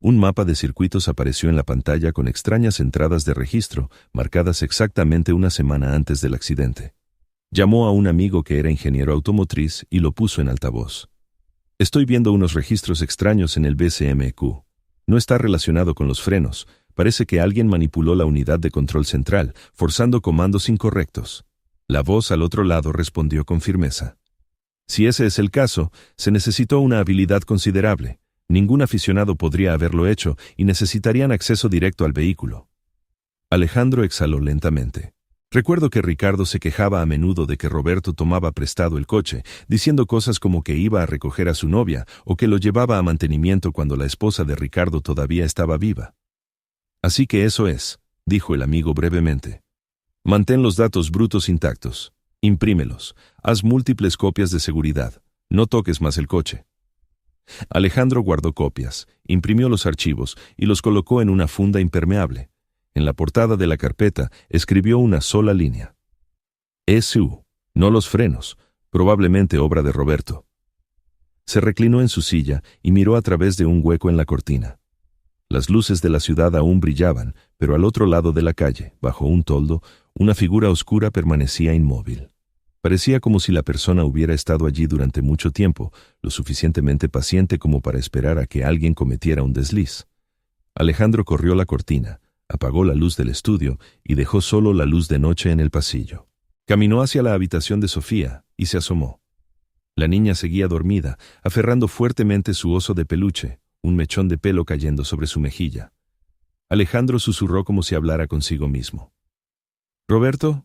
Un mapa de circuitos apareció en la pantalla con extrañas entradas de registro, marcadas exactamente una semana antes del accidente. Llamó a un amigo que era ingeniero automotriz y lo puso en altavoz. «Estoy viendo unos registros extraños en el BCMQ. No está relacionado con los frenos. Parece que alguien manipuló la unidad de control central, forzando comandos incorrectos». La voz al otro lado respondió con firmeza. «Si ese es el caso, se necesitó una habilidad considerable. Ningún aficionado podría haberlo hecho y necesitarían acceso directo al vehículo». Alejandro exhaló lentamente. Recuerdo que Ricardo se quejaba a menudo de que Roberto tomaba prestado el coche, diciendo cosas como que iba a recoger a su novia o que lo llevaba a mantenimiento cuando la esposa de Ricardo todavía estaba viva. Así que eso es, dijo el amigo brevemente. Mantén los datos brutos intactos. Imprímelos. Haz múltiples copias de seguridad. No toques más el coche. Alejandro guardó copias, imprimió los archivos y los colocó en una funda impermeable. En la portada de la carpeta escribió una sola línea. ESU, no los frenos, probablemente obra de Roberto. Se reclinó en su silla y miró a través de un hueco en la cortina. Las luces de la ciudad aún brillaban, pero al otro lado de la calle, bajo un toldo, una figura oscura permanecía inmóvil. Parecía como si la persona hubiera estado allí durante mucho tiempo, lo suficientemente paciente como para esperar a que alguien cometiera un desliz. Alejandro corrió la cortina, apagó la luz del estudio y dejó solo la luz de noche en el pasillo. Caminó hacia la habitación de Sofía y se asomó. La niña seguía dormida, aferrando fuertemente su oso de peluche, un mechón de pelo cayendo sobre su mejilla. Alejandro susurró como si hablara consigo mismo. «Roberto,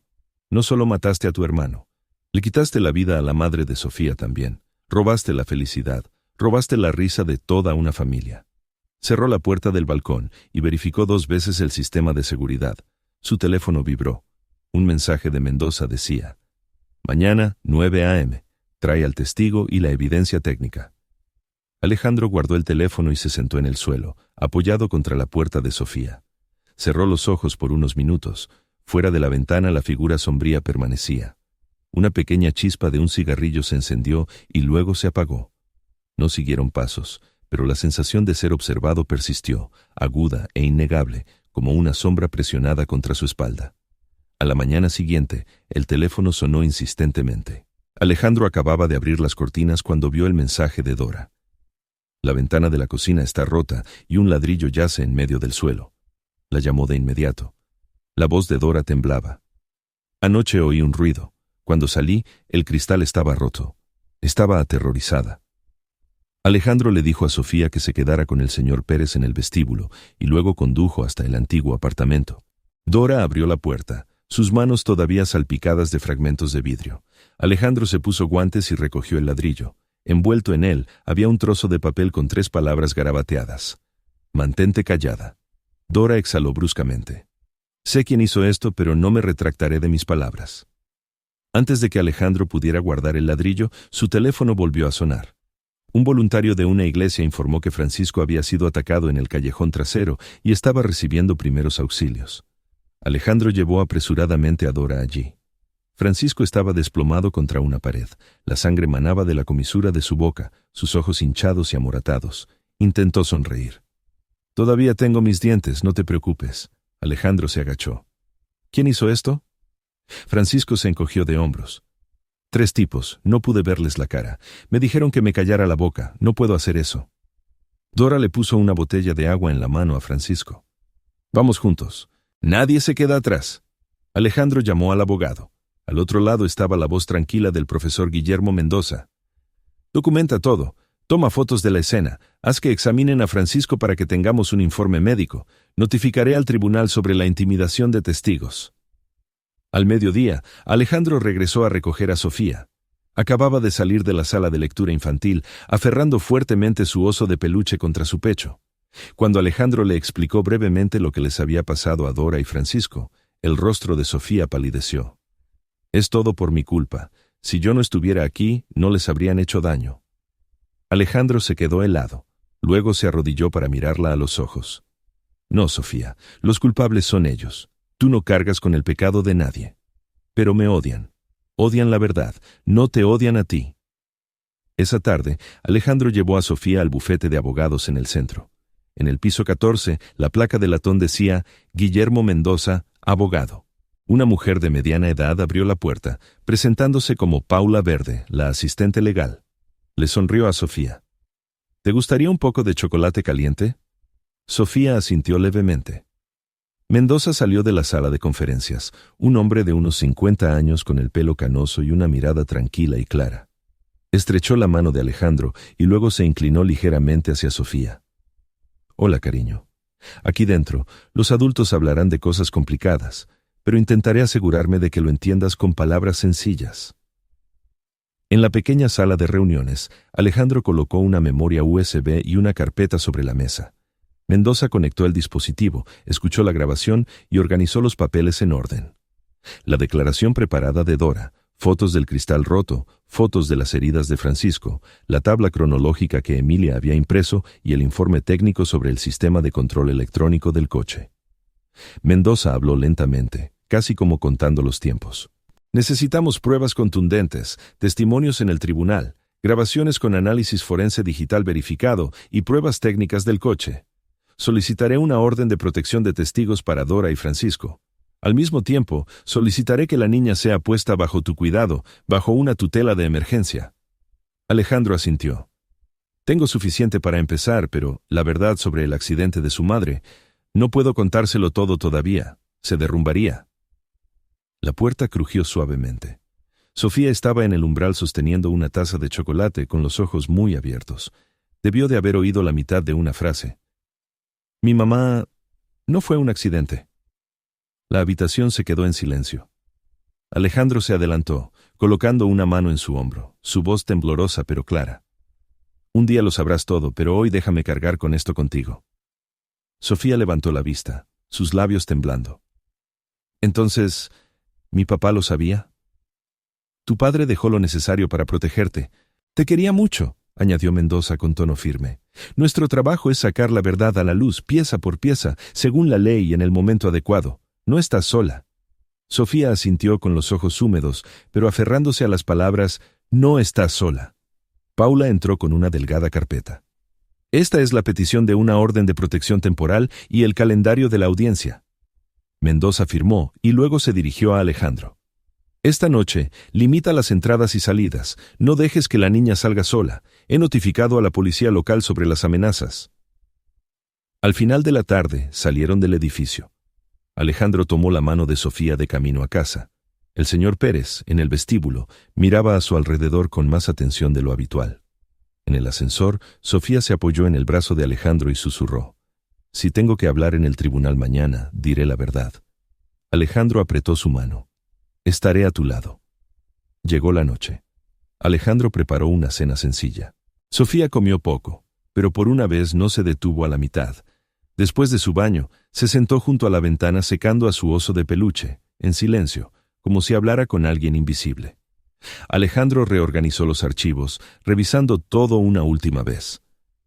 no solo mataste a tu hermano, le quitaste la vida a la madre de Sofía también, robaste la felicidad, robaste la risa de toda una familia». Cerró la puerta del balcón y verificó 2 veces el sistema de seguridad. Su teléfono vibró. Un mensaje de Mendoza decía: «Mañana, 9 a.m., trae al testigo y la evidencia técnica». Alejandro guardó el teléfono y se sentó en el suelo, apoyado contra la puerta de Sofía. Cerró los ojos por unos minutos. Fuera de la ventana la figura sombría permanecía. Una pequeña chispa de un cigarrillo se encendió y luego se apagó. No siguieron pasos, pero la sensación de ser observado persistió, aguda e innegable, como una sombra presionada contra su espalda. A la mañana siguiente, el teléfono sonó insistentemente. Alejandro acababa de abrir las cortinas cuando vio el mensaje de Dora. «La ventana de la cocina está rota y un ladrillo yace en medio del suelo». La llamó de inmediato. La voz de Dora temblaba. «Anoche oí un ruido. Cuando salí, el cristal estaba roto. Estaba aterrorizada». Alejandro le dijo a Sofía que se quedara con el señor Pérez en el vestíbulo y luego condujo hasta el antiguo apartamento. Dora abrió la puerta, sus manos todavía salpicadas de fragmentos de vidrio. Alejandro se puso guantes y recogió el ladrillo. Envuelto en él había un trozo de papel con 3 palabras garabateadas. «Mantente callada». Dora exhaló bruscamente. «Sé quién hizo esto, pero no me retractaré de mis palabras». Antes de que Alejandro pudiera guardar el ladrillo, su teléfono volvió a sonar. Un voluntario de una iglesia informó que Francisco había sido atacado en el callejón trasero y estaba recibiendo primeros auxilios. Alejandro llevó apresuradamente a Dora allí. Francisco estaba desplomado contra una pared. La sangre manaba de la comisura de su boca, sus ojos hinchados y amoratados. Intentó sonreír. «Todavía tengo mis dientes, no te preocupes». Alejandro se agachó. «¿Quién hizo esto?» Francisco se encogió de hombros. 3 tipos, no pude verles la cara. Me dijeron que me callara la boca, no puedo hacer eso». Dora le puso una botella de agua en la mano a Francisco. «Vamos juntos. Nadie se queda atrás». Alejandro llamó al abogado. Al otro lado estaba la voz tranquila del profesor Guillermo Mendoza. «Documenta todo. Toma fotos de la escena. Haz que examinen a Francisco para que tengamos un informe médico. Notificaré al tribunal sobre la intimidación de testigos». Al mediodía, Alejandro regresó a recoger a Sofía. Acababa de salir de la sala de lectura infantil, aferrando fuertemente su oso de peluche contra su pecho. Cuando Alejandro le explicó brevemente lo que les había pasado a Dora y Francisco, el rostro de Sofía palideció. «Es todo por mi culpa. Si yo no estuviera aquí, no les habrían hecho daño». Alejandro se quedó helado. Luego se arrodilló para mirarla a los ojos. «No, Sofía, los culpables son ellos. Tú no cargas con el pecado de nadie. Pero me odian. Odian la verdad. No te odian a ti». Esa tarde, Alejandro llevó a Sofía al bufete de abogados en el centro. En el piso 14, la placa de latón decía «Guillermo Mendoza, abogado». Una mujer de mediana edad abrió la puerta, presentándose como Paula Verde, la asistente legal. Le sonrió a Sofía. «¿Te gustaría un poco de chocolate caliente?» Sofía asintió levemente. Mendoza salió de la sala de conferencias, un hombre de unos 50 años con el pelo canoso y una mirada tranquila y clara. Estrechó la mano de Alejandro y luego se inclinó ligeramente hacia Sofía. «Hola, cariño. Aquí dentro, los adultos hablarán de cosas complicadas, pero intentaré asegurarme de que lo entiendas con palabras sencillas». En la pequeña sala de reuniones, Alejandro colocó una memoria USB y una carpeta sobre la mesa. Mendoza conectó el dispositivo, escuchó la grabación y organizó los papeles en orden. La declaración preparada de Dora, fotos del cristal roto, fotos de las heridas de Francisco, la tabla cronológica que Emilia había impreso y el informe técnico sobre el sistema de control electrónico del coche. Mendoza habló lentamente, casi como contando los tiempos. Necesitamos pruebas contundentes, testimonios en el tribunal, grabaciones con análisis forense digital verificado y pruebas técnicas del coche. Solicitaré una orden de protección de testigos para Dora y Francisco. Al mismo tiempo, solicitaré que la niña sea puesta bajo tu cuidado, bajo una tutela de emergencia. Alejandro asintió. Tengo suficiente para empezar, pero la verdad sobre el accidente de su madre, no puedo contárselo todo todavía. Se derrumbaría. La puerta crujió suavemente. Sofía estaba en el umbral sosteniendo una taza de chocolate con los ojos muy abiertos. Debió de haber oído la mitad de una frase. Mi mamá... no fue un accidente. La habitación se quedó en silencio. Alejandro se adelantó, colocando una mano en su hombro, su voz temblorosa pero clara. Un día lo sabrás todo, pero hoy déjame cargar con esto contigo. Sofía levantó la vista, sus labios temblando. Entonces, ¿mi papá lo sabía? Tu padre dejó lo necesario para protegerte. Te quería mucho, añadió Mendoza con tono firme. Nuestro trabajo es sacar la verdad a la luz, pieza por pieza, según la ley y en el momento adecuado. No estás sola. Sofía asintió con los ojos húmedos, pero aferrándose a las palabras, no estás sola. Paula entró con una delgada carpeta. Esta es la petición de una orden de protección temporal y el calendario de la audiencia. Mendoza firmó y luego se dirigió a Alejandro. Esta noche, limita las entradas y salidas. No dejes que la niña salga sola. He notificado a la policía local sobre las amenazas. Al final de la tarde, salieron del edificio. Alejandro tomó la mano de Sofía de camino a casa. El señor Pérez, en el vestíbulo, miraba a su alrededor con más atención de lo habitual. En el ascensor, Sofía se apoyó en el brazo de Alejandro y susurró. Si tengo que hablar en el tribunal mañana, diré la verdad. Alejandro apretó su mano. Estaré a tu lado. Llegó la noche. Alejandro preparó una cena sencilla. Sofía comió poco, pero por una vez no se detuvo a la mitad. Después de su baño, se sentó junto a la ventana secando a su oso de peluche, en silencio, como si hablara con alguien invisible. Alejandro reorganizó los archivos, revisando todo una última vez.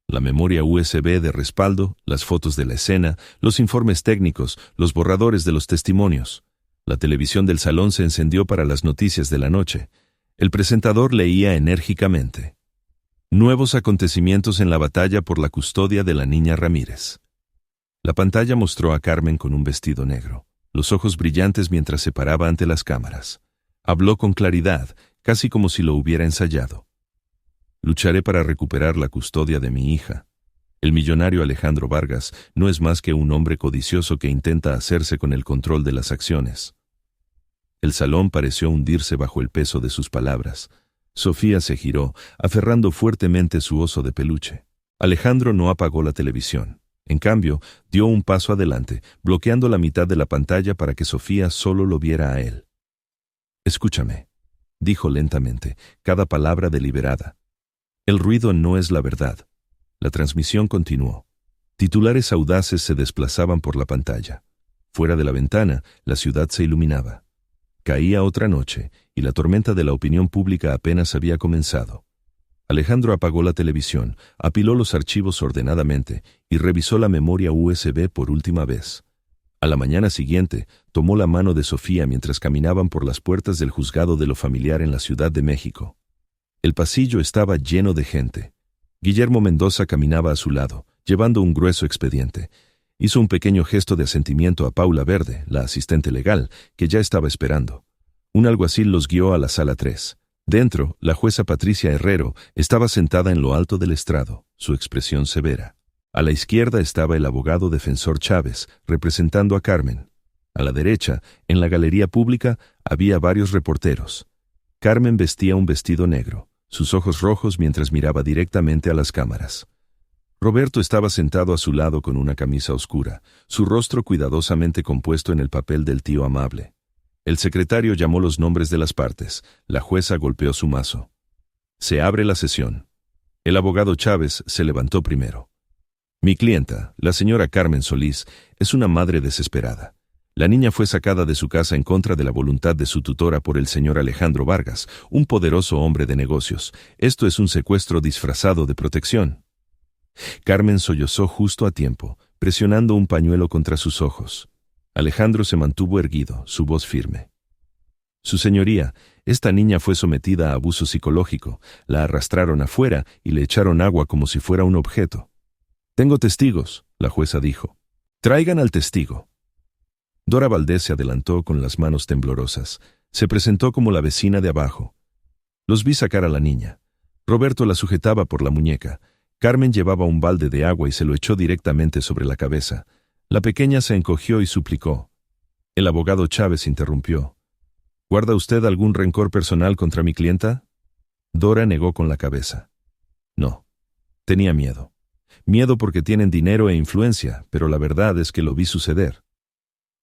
La memoria USB de respaldo, las fotos de la escena, los informes técnicos, los borradores de los testimonios. La televisión del salón se encendió para las noticias de la noche. El presentador leía enérgicamente. Nuevos acontecimientos en la batalla por la custodia de la niña Ramírez. La pantalla mostró a Carmen con un vestido negro, los ojos brillantes mientras se paraba ante las cámaras. Habló con claridad, casi como si lo hubiera ensayado. Lucharé para recuperar la custodia de mi hija. El millonario Alejandro Vargas no es más que un hombre codicioso que intenta hacerse con el control de las acciones. El salón pareció hundirse bajo el peso de sus palabras. Sofía se giró, aferrando fuertemente su oso de peluche. Alejandro no apagó la televisión. En cambio, dio un paso adelante, bloqueando la mitad de la pantalla para que Sofía solo lo viera a él. Escúchame, dijo lentamente, cada palabra deliberada. El ruido no es la verdad. La transmisión continuó. Titulares audaces se desplazaban por la pantalla. Fuera de la ventana, la ciudad se iluminaba. Caía otra noche, y la tormenta de la opinión pública apenas había comenzado. Alejandro apagó la televisión, apiló los archivos ordenadamente y revisó la memoria USB por última vez. A la mañana siguiente, tomó la mano de Sofía mientras caminaban por las puertas del juzgado de lo familiar en la Ciudad de México. El pasillo estaba lleno de gente. Guillermo Mendoza caminaba a su lado, llevando un grueso expediente. Hizo un pequeño gesto de asentimiento a Paula Verde, la asistente legal, que ya estaba esperando. Un alguacil los guió a la sala 3. Dentro, la jueza Patricia Herrero estaba sentada en lo alto del estrado, su expresión severa. A la izquierda estaba el abogado defensor Chávez, representando a Carmen. A la derecha, en la galería pública, había varios reporteros. Carmen vestía un vestido negro, sus ojos rojos mientras miraba directamente a las cámaras. Roberto estaba sentado a su lado con una camisa oscura, su rostro cuidadosamente compuesto en el papel del tío amable. El secretario llamó los nombres de las partes. La jueza golpeó su mazo. Se abre la sesión. El abogado Chávez se levantó primero. Mi clienta, la señora Carmen Solís, es una madre desesperada. La niña fue sacada de su casa en contra de la voluntad de su tutora por el señor Alejandro Vargas, un poderoso hombre de negocios. Esto es un secuestro disfrazado de protección. Carmen sollozó justo a tiempo, presionando un pañuelo contra sus ojos. Alejandro se mantuvo erguido, su voz firme. Su señoría, esta niña fue sometida a abuso psicológico, la arrastraron afuera y le echaron agua como si fuera un objeto. Tengo testigos, la jueza dijo. Traigan al testigo. Dora Valdés se adelantó con las manos temblorosas. Se presentó como la vecina de abajo. Los vi sacar a la niña. Roberto la sujetaba por la muñeca. Carmen llevaba un balde de agua y se lo echó directamente sobre la cabeza. La pequeña se encogió y suplicó. El abogado Chávez interrumpió. ¿Guarda usted algún rencor personal contra mi clienta? Dora negó con la cabeza. No. Tenía miedo. Miedo porque tienen dinero e influencia, pero la verdad es que lo vi suceder.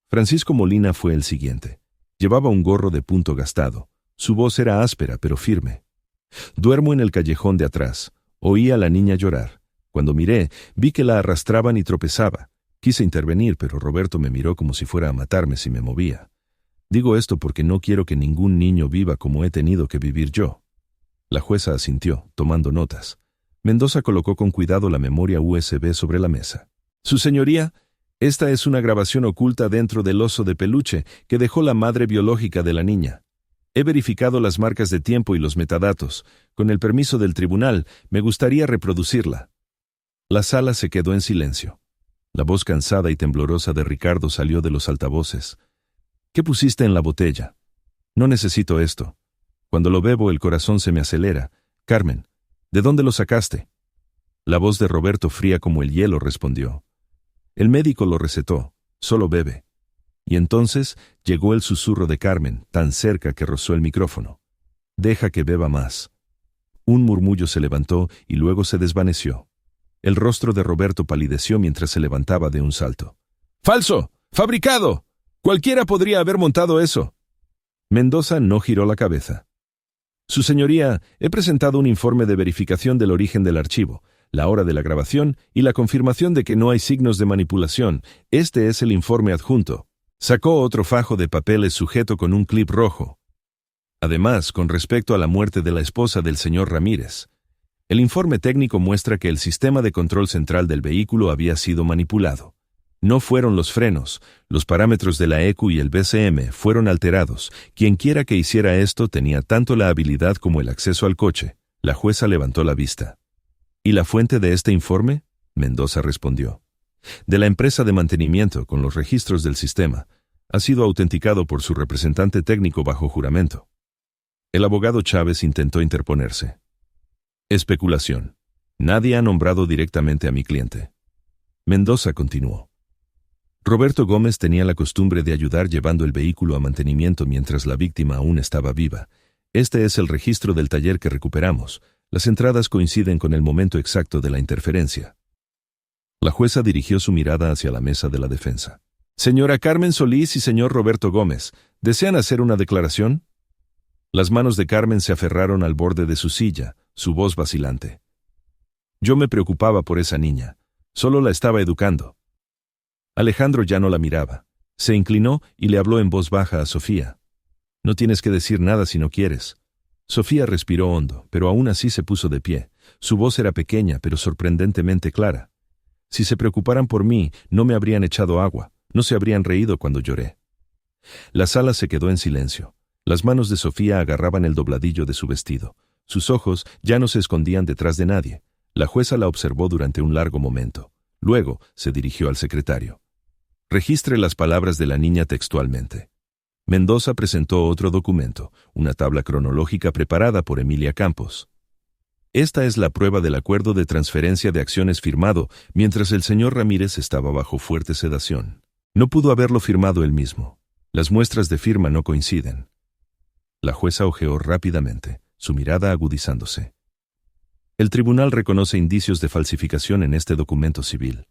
Francisco Molina fue el siguiente. Llevaba un gorro de punto gastado. Su voz era áspera pero firme. Duermo en el callejón de atrás. Oí a la niña llorar. Cuando miré, vi que la arrastraban y tropezaba. Quise intervenir, pero Roberto me miró como si fuera a matarme si me movía. Digo esto porque no quiero que ningún niño viva como he tenido que vivir yo. La jueza asintió, tomando notas. Mendoza colocó con cuidado la memoria USB sobre la mesa. Su señoría, esta es una grabación oculta dentro del oso de peluche que dejó la madre biológica de la niña. He verificado las marcas de tiempo y los metadatos. Con el permiso del tribunal, me gustaría reproducirla. La sala se quedó en silencio. La voz cansada y temblorosa de Ricardo salió de los altavoces. ¿Qué pusiste en la botella? No necesito esto. Cuando lo bebo el corazón se me acelera. Carmen, ¿de dónde lo sacaste? La voz de Roberto, fría como el hielo, respondió. El médico lo recetó. Solo bebe. Y entonces llegó el susurro de Carmen, tan cerca que rozó el micrófono. Deja que beba más. Un murmullo se levantó y luego se desvaneció. El rostro de Roberto palideció mientras se levantaba de un salto. ¡Falso! ¡Fabricado! Cualquiera podría haber montado eso. Mendoza no giró la cabeza. Su señoría, he presentado un informe de verificación del origen del archivo, la hora de la grabación y la confirmación de que no hay signos de manipulación. Este es el informe adjunto. Sacó otro fajo de papeles sujeto con un clip rojo. Además, con respecto a la muerte de la esposa del señor Ramírez, el informe técnico muestra que el sistema de control central del vehículo había sido manipulado. No fueron los frenos, los parámetros de la ECU y el BCM fueron alterados. Quienquiera que hiciera esto tenía tanto la habilidad como el acceso al coche. La jueza levantó la vista. ¿Y la fuente de este informe? Mendoza respondió. De la empresa de mantenimiento, con los registros del sistema. Ha sido autenticado por su representante técnico bajo juramento. El abogado Chávez intentó interponerse. Especulación. Nadie ha nombrado directamente a mi cliente. Mendoza continuó. Roberto Gómez tenía la costumbre de ayudar llevando el vehículo a mantenimiento mientras la víctima aún estaba viva. Este es el registro del taller que recuperamos. Las entradas coinciden con el momento exacto de la interferencia. La jueza dirigió su mirada hacia la mesa de la defensa. Señora Carmen Solís y señor Roberto Gómez, ¿desean hacer una declaración? Las manos de Carmen se aferraron al borde de su silla, su voz vacilante. Yo me preocupaba por esa niña. Solo la estaba educando. Alejandro ya no la miraba. Se inclinó y le habló en voz baja a Sofía. No tienes que decir nada si no quieres. Sofía respiró hondo, pero aún así se puso de pie. Su voz era pequeña, pero sorprendentemente clara. Si se preocuparan por mí, no me habrían echado agua, no se habrían reído cuando lloré. La sala se quedó en silencio. Las manos de Sofía agarraban el dobladillo de su vestido. Sus ojos ya no se escondían detrás de nadie. La jueza la observó durante un largo momento. Luego se dirigió al secretario. Registre las palabras de la niña textualmente. Mendoza presentó otro documento, una tabla cronológica preparada por Emilia Campos. Esta es la prueba del acuerdo de transferencia de acciones firmado mientras el señor Ramírez estaba bajo fuerte sedación. No pudo haberlo firmado él mismo. Las muestras de firma no coinciden. La jueza hojeó rápidamente, su mirada agudizándose. El tribunal reconoce indicios de falsificación en este documento civil.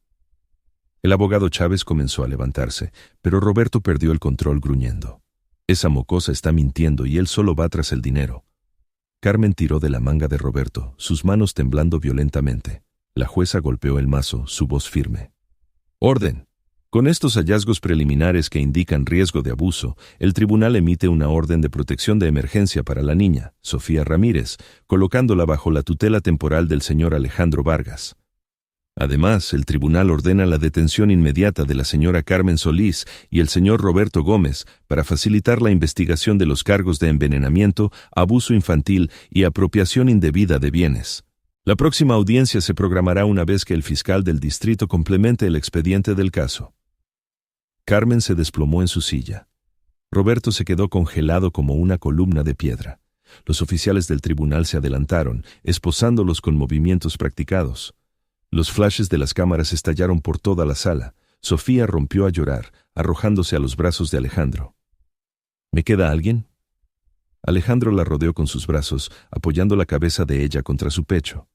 El abogado Chávez comenzó a levantarse, pero Roberto perdió el control gruñendo. Esa mocosa está mintiendo y él solo va tras el dinero. Carmen tiró de la manga de Roberto, sus manos temblando violentamente. La jueza golpeó el mazo, su voz firme. «Orden. Con estos hallazgos preliminares que indican riesgo de abuso, el tribunal emite una orden de protección de emergencia para la niña, Sofía Ramírez, colocándola bajo la tutela temporal del señor Alejandro Vargas. Además, el tribunal ordena la detención inmediata de la señora Carmen Solís y el señor Roberto Gómez para facilitar la investigación de los cargos de envenenamiento, abuso infantil y apropiación indebida de bienes. La próxima audiencia se programará una vez que el fiscal del distrito complemente el expediente del caso». Carmen se desplomó en su silla. Roberto se quedó congelado como una columna de piedra. Los oficiales del tribunal se adelantaron, esposándolos con movimientos practicados. Los flashes de las cámaras estallaron por toda la sala. Sofía rompió a llorar, arrojándose a los brazos de Alejandro. «¿Me queda alguien?». Alejandro la rodeó con sus brazos, apoyando la cabeza de ella contra su pecho.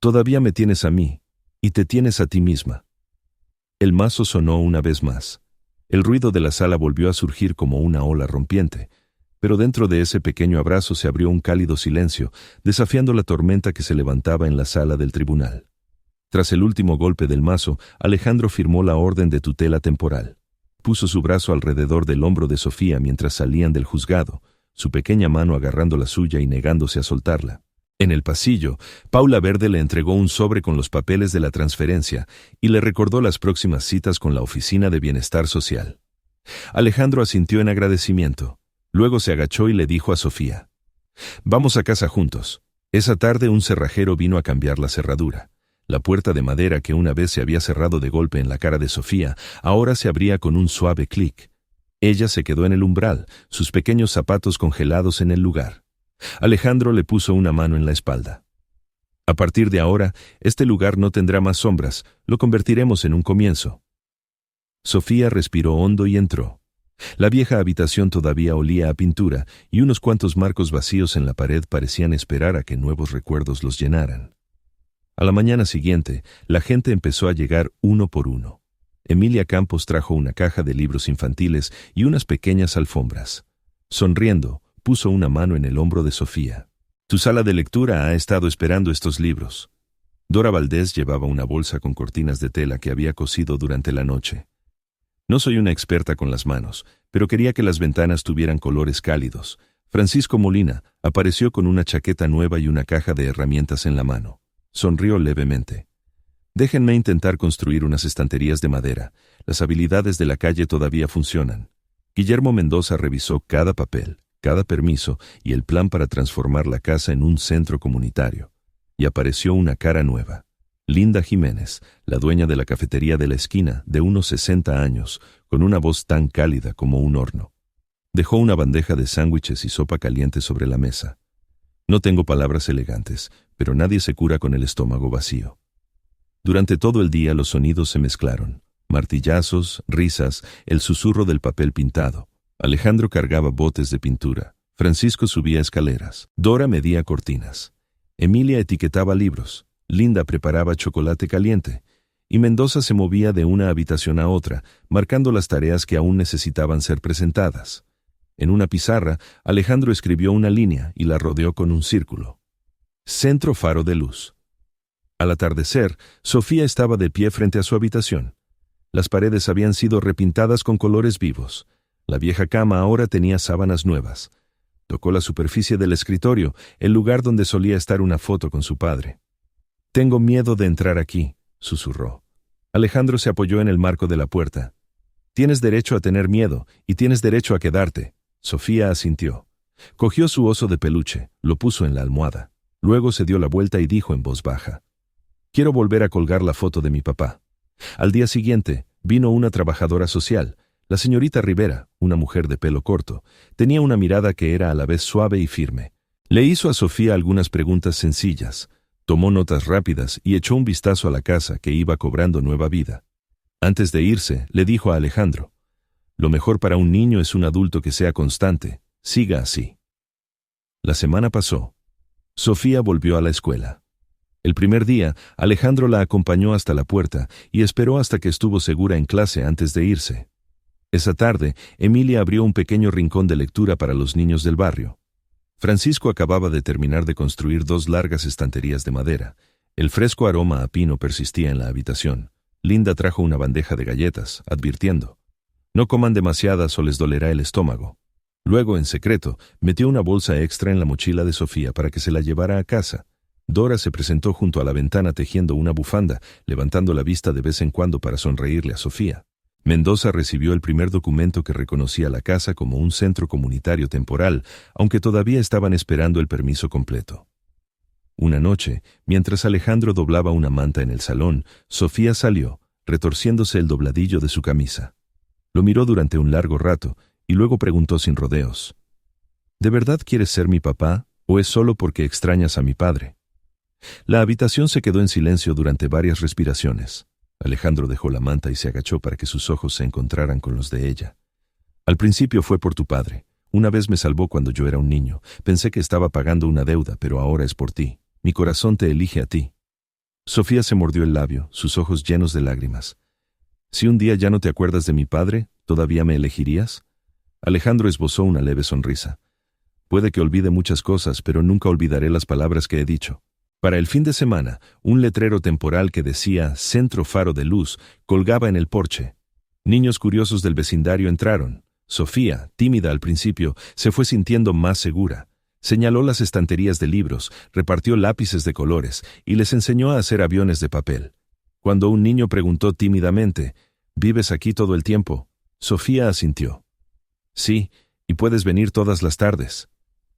«Todavía me tienes a mí, y te tienes a ti misma». El mazo sonó una vez más. El ruido de la sala volvió a surgir como una ola rompiente, pero dentro de ese pequeño abrazo se abrió un cálido silencio, desafiando la tormenta que se levantaba en la sala del tribunal. Tras el último golpe del mazo, Alejandro firmó la orden de tutela temporal. Puso su brazo alrededor del hombro de Sofía mientras salían del juzgado, su pequeña mano agarrando la suya y negándose a soltarla. En el pasillo, Paula Verde le entregó un sobre con los papeles de la transferencia y le recordó las próximas citas con la Oficina de Bienestar Social. Alejandro asintió en agradecimiento. Luego se agachó y le dijo a Sofía: «Vamos a casa juntos». Esa tarde un cerrajero vino a cambiar la cerradura. La puerta de madera que una vez se había cerrado de golpe en la cara de Sofía, ahora se abría con un suave clic. Ella se quedó en el umbral, sus pequeños zapatos congelados en el lugar. Alejandro le puso una mano en la espalda. «A partir de ahora, este lugar no tendrá más sombras, lo convertiremos en un comienzo». Sofía respiró hondo y entró. La vieja habitación todavía olía a pintura y unos cuantos marcos vacíos en la pared parecían esperar a que nuevos recuerdos los llenaran. A la mañana siguiente, la gente empezó a llegar uno por uno. Emilia Campos trajo una caja de libros infantiles y unas pequeñas alfombras. Sonriendo, puso una mano en el hombro de Sofía. «Tu sala de lectura ha estado esperando estos libros». Dora Valdés llevaba una bolsa con cortinas de tela que había cosido durante la noche. «No soy una experta con las manos, pero quería que las ventanas tuvieran colores cálidos». Francisco Molina apareció con una chaqueta nueva y una caja de herramientas en la mano. Sonrió levemente. «Déjenme intentar construir unas estanterías de madera. Las habilidades de la calle todavía funcionan». Guillermo Mendoza revisó cada papel, cada permiso y el plan para transformar la casa en un centro comunitario. Y apareció una cara nueva. Linda Jiménez, la dueña de la cafetería de la esquina, de unos 60 años, con una voz tan cálida como un horno. Dejó una bandeja de sándwiches y sopa caliente sobre la mesa. «No tengo palabras elegantes, pero nadie se cura con el estómago vacío». Durante todo el día los sonidos se mezclaron. Martillazos, risas, el susurro del papel pintado. Alejandro cargaba botes de pintura. Francisco subía escaleras. Dora medía cortinas. Emilia etiquetaba libros. Linda preparaba chocolate caliente. Y Mendoza se movía de una habitación a otra, marcando las tareas que aún necesitaban ser presentadas. En una pizarra, Alejandro escribió una línea y la rodeó con un círculo. Centro Faro de Luz. Al atardecer, Sofía estaba de pie frente a su habitación. Las paredes habían sido repintadas con colores vivos. La vieja cama ahora tenía sábanas nuevas. Tocó la superficie del escritorio, el lugar donde solía estar una foto con su padre. «Tengo miedo de entrar aquí», susurró. Alejandro se apoyó en el marco de la puerta. «Tienes derecho a tener miedo, y tienes derecho a quedarte». Sofía asintió. Cogió su oso de peluche, lo puso en la almohada. Luego se dio la vuelta y dijo en voz baja: «Quiero volver a colgar la foto de mi papá». Al día siguiente, vino una trabajadora social. La señorita Rivera, una mujer de pelo corto, tenía una mirada que era a la vez suave y firme. Le hizo a Sofía algunas preguntas sencillas, tomó notas rápidas y echó un vistazo a la casa que iba cobrando nueva vida. Antes de irse, le dijo a Alejandro: «Lo mejor para un niño es un adulto que sea constante. Siga así». La semana pasó. Sofía volvió a la escuela. El primer día, Alejandro la acompañó hasta la puerta y esperó hasta que estuvo segura en clase antes de irse. Esa tarde, Emilia abrió un pequeño rincón de lectura para los niños del barrio. Francisco acababa de terminar de construir 2 largas estanterías de madera. El fresco aroma a pino persistía en la habitación. Linda trajo una bandeja de galletas, advirtiendo: «No coman demasiadas o les dolerá el estómago». Luego, en secreto, metió una bolsa extra en la mochila de Sofía para que se la llevara a casa. Dora se presentó junto a la ventana tejiendo una bufanda, levantando la vista de vez en cuando para sonreírle a Sofía. Mendoza recibió el primer documento que reconocía la casa como un centro comunitario temporal, aunque todavía estaban esperando el permiso completo. Una noche, mientras Alejandro doblaba una manta en el salón, Sofía salió, retorciéndose el dobladillo de su camisa. Lo miró durante un largo rato y luego preguntó sin rodeos: «¿De verdad quieres ser mi papá o es solo porque extrañas a mi padre?». La habitación se quedó en silencio durante varias respiraciones. Alejandro dejó la manta y se agachó para que sus ojos se encontraran con los de ella. «Al principio fue por tu padre. Una vez me salvó cuando yo era un niño. Pensé que estaba pagando una deuda, pero ahora es por ti. Mi corazón te elige a ti». Sofía se mordió el labio, sus ojos llenos de lágrimas. «Si un día ya no te acuerdas de mi padre, ¿todavía me elegirías?». Alejandro esbozó una leve sonrisa. «Puede que olvide muchas cosas, pero nunca olvidaré las palabras que he dicho». Para el fin de semana, un letrero temporal que decía «Centro Faro de Luz» colgaba en el porche. Niños curiosos del vecindario entraron. Sofía, tímida al principio, se fue sintiendo más segura. Señaló las estanterías de libros, repartió lápices de colores y les enseñó a hacer aviones de papel. Cuando un niño preguntó tímidamente: «¿Vives aquí todo el tiempo?», Sofía asintió. «Sí, y puedes venir todas las tardes».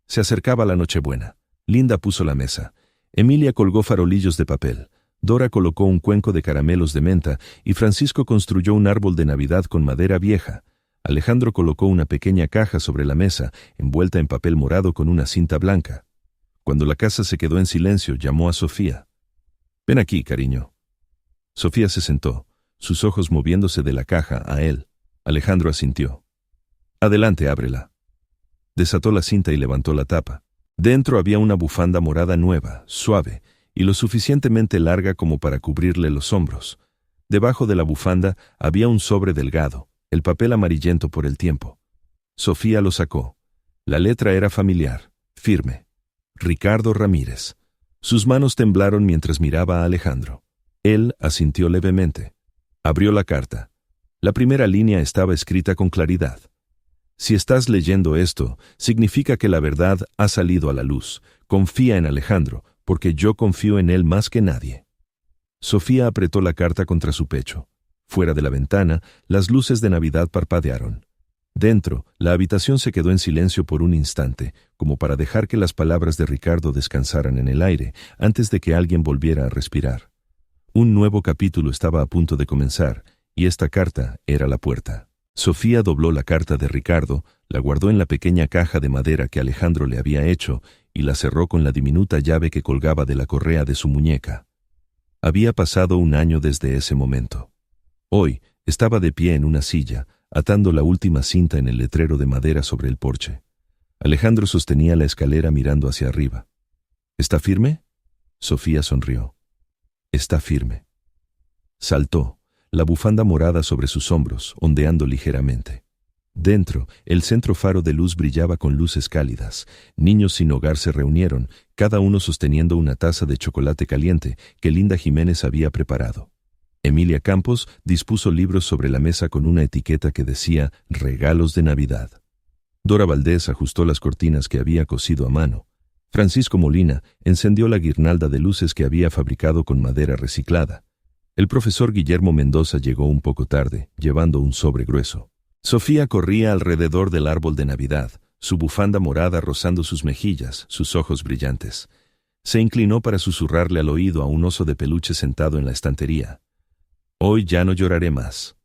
Se acercaba la Nochebuena. Linda puso la mesa. Emilia colgó farolillos de papel. Dora colocó un cuenco de caramelos de menta y Francisco construyó un árbol de Navidad con madera vieja. Alejandro colocó una pequeña caja sobre la mesa, envuelta en papel morado con una cinta blanca. Cuando la casa se quedó en silencio, llamó a Sofía. «Ven aquí, cariño». Sofía se sentó, sus ojos moviéndose de la caja a él. Alejandro asintió. «Adelante, ábrela». Desató la cinta y levantó la tapa. Dentro había una bufanda morada nueva, suave, y lo suficientemente larga como para cubrirle los hombros. Debajo de la bufanda había un sobre delgado, el papel amarillento por el tiempo. Sofía lo sacó. La letra era familiar, firme. Ricardo Ramírez. Sus manos temblaron mientras miraba a Alejandro. Él asintió levemente. Abrió la carta. La primera línea estaba escrita con claridad. «Si estás leyendo esto, significa que la verdad ha salido a la luz. Confía en Alejandro, porque yo confío en él más que nadie». Sofía apretó la carta contra su pecho. Fuera de la ventana, las luces de Navidad parpadearon. Dentro, la habitación se quedó en silencio por un instante, como para dejar que las palabras de Ricardo descansaran en el aire antes de que alguien volviera a respirar. Un nuevo capítulo estaba a punto de comenzar, y esta carta era la puerta. Sofía dobló la carta de Ricardo, la guardó en la pequeña caja de madera que Alejandro le había hecho y la cerró con la diminuta llave que colgaba de la correa de su muñeca. Había pasado un año desde ese momento. Hoy estaba de pie en una silla, atando la última cinta en el letrero de madera sobre el porche. Alejandro sostenía la escalera mirando hacia arriba. «¿Está firme?». Sofía sonrió. «Está firme». Saltó, la bufanda morada sobre sus hombros, ondeando ligeramente. Dentro, el centro faro de luz brillaba con luces cálidas. Niños sin hogar se reunieron, cada uno sosteniendo una taza de chocolate caliente que Linda Jiménez había preparado. Emilia Campos dispuso libros sobre la mesa con una etiqueta que decía «Regalos de Navidad». Dora Valdés ajustó las cortinas que había cosido a mano. Francisco Molina encendió la guirnalda de luces que había fabricado con madera reciclada. El profesor Guillermo Mendoza llegó un poco tarde, llevando un sobre grueso. Sofía corría alrededor del árbol de Navidad, su bufanda morada rozando sus mejillas, sus ojos brillantes. Se inclinó para susurrarle al oído a un oso de peluche sentado en la estantería. «Hoy ya no lloraré más».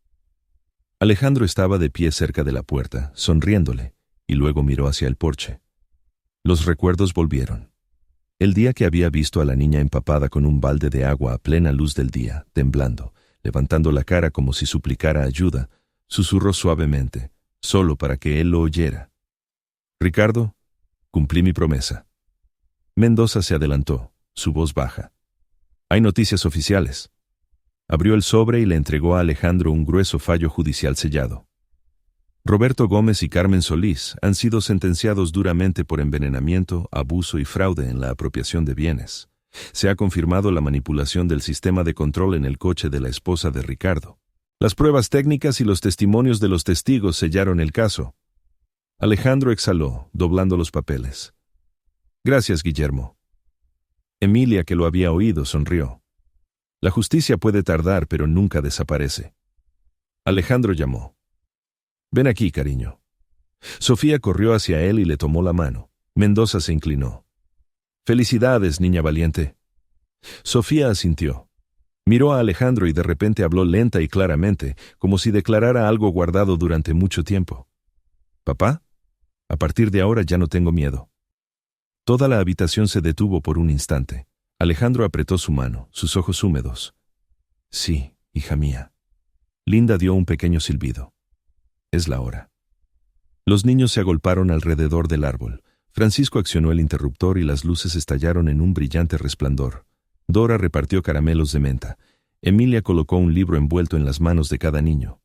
Alejandro estaba de pie cerca de la puerta, sonriéndole, y luego miró hacia el porche. Los recuerdos volvieron. El día que había visto a la niña empapada con un balde de agua a plena luz del día, temblando, levantando la cara como si suplicara ayuda, susurró suavemente, solo para que él lo oyera. «Ricardo, cumplí mi promesa». Mendoza se adelantó, su voz baja. «Hay noticias oficiales». Abrió el sobre y le entregó a Alejandro un grueso fallo judicial sellado. Roberto Gómez y Carmen Solís han sido sentenciados duramente por envenenamiento, abuso y fraude en la apropiación de bienes. Se ha confirmado la manipulación del sistema de control en el coche de la esposa de Ricardo. Las pruebas técnicas y los testimonios de los testigos sellaron el caso. Alejandro exhaló, doblando los papeles. Gracias, Guillermo. Emilia, que lo había oído, sonrió. La justicia puede tardar, pero nunca desaparece. Alejandro llamó. Ven aquí, cariño. Sofía corrió hacia él y le tomó la mano. Mendoza se inclinó. Felicidades, niña valiente. Sofía asintió. Miró a Alejandro y de repente habló lenta y claramente, como si declarara algo guardado durante mucho tiempo. ¿Papá? A partir de ahora ya no tengo miedo. Toda la habitación se detuvo por un instante. Alejandro apretó su mano, sus ojos húmedos. Sí, hija mía. Linda dio un pequeño silbido. Es la hora. Los niños se agolparon alrededor del árbol. Francisco accionó el interruptor y las luces estallaron en un brillante resplandor. Dora repartió caramelos de menta. Emilia colocó un libro envuelto en las manos de cada niño.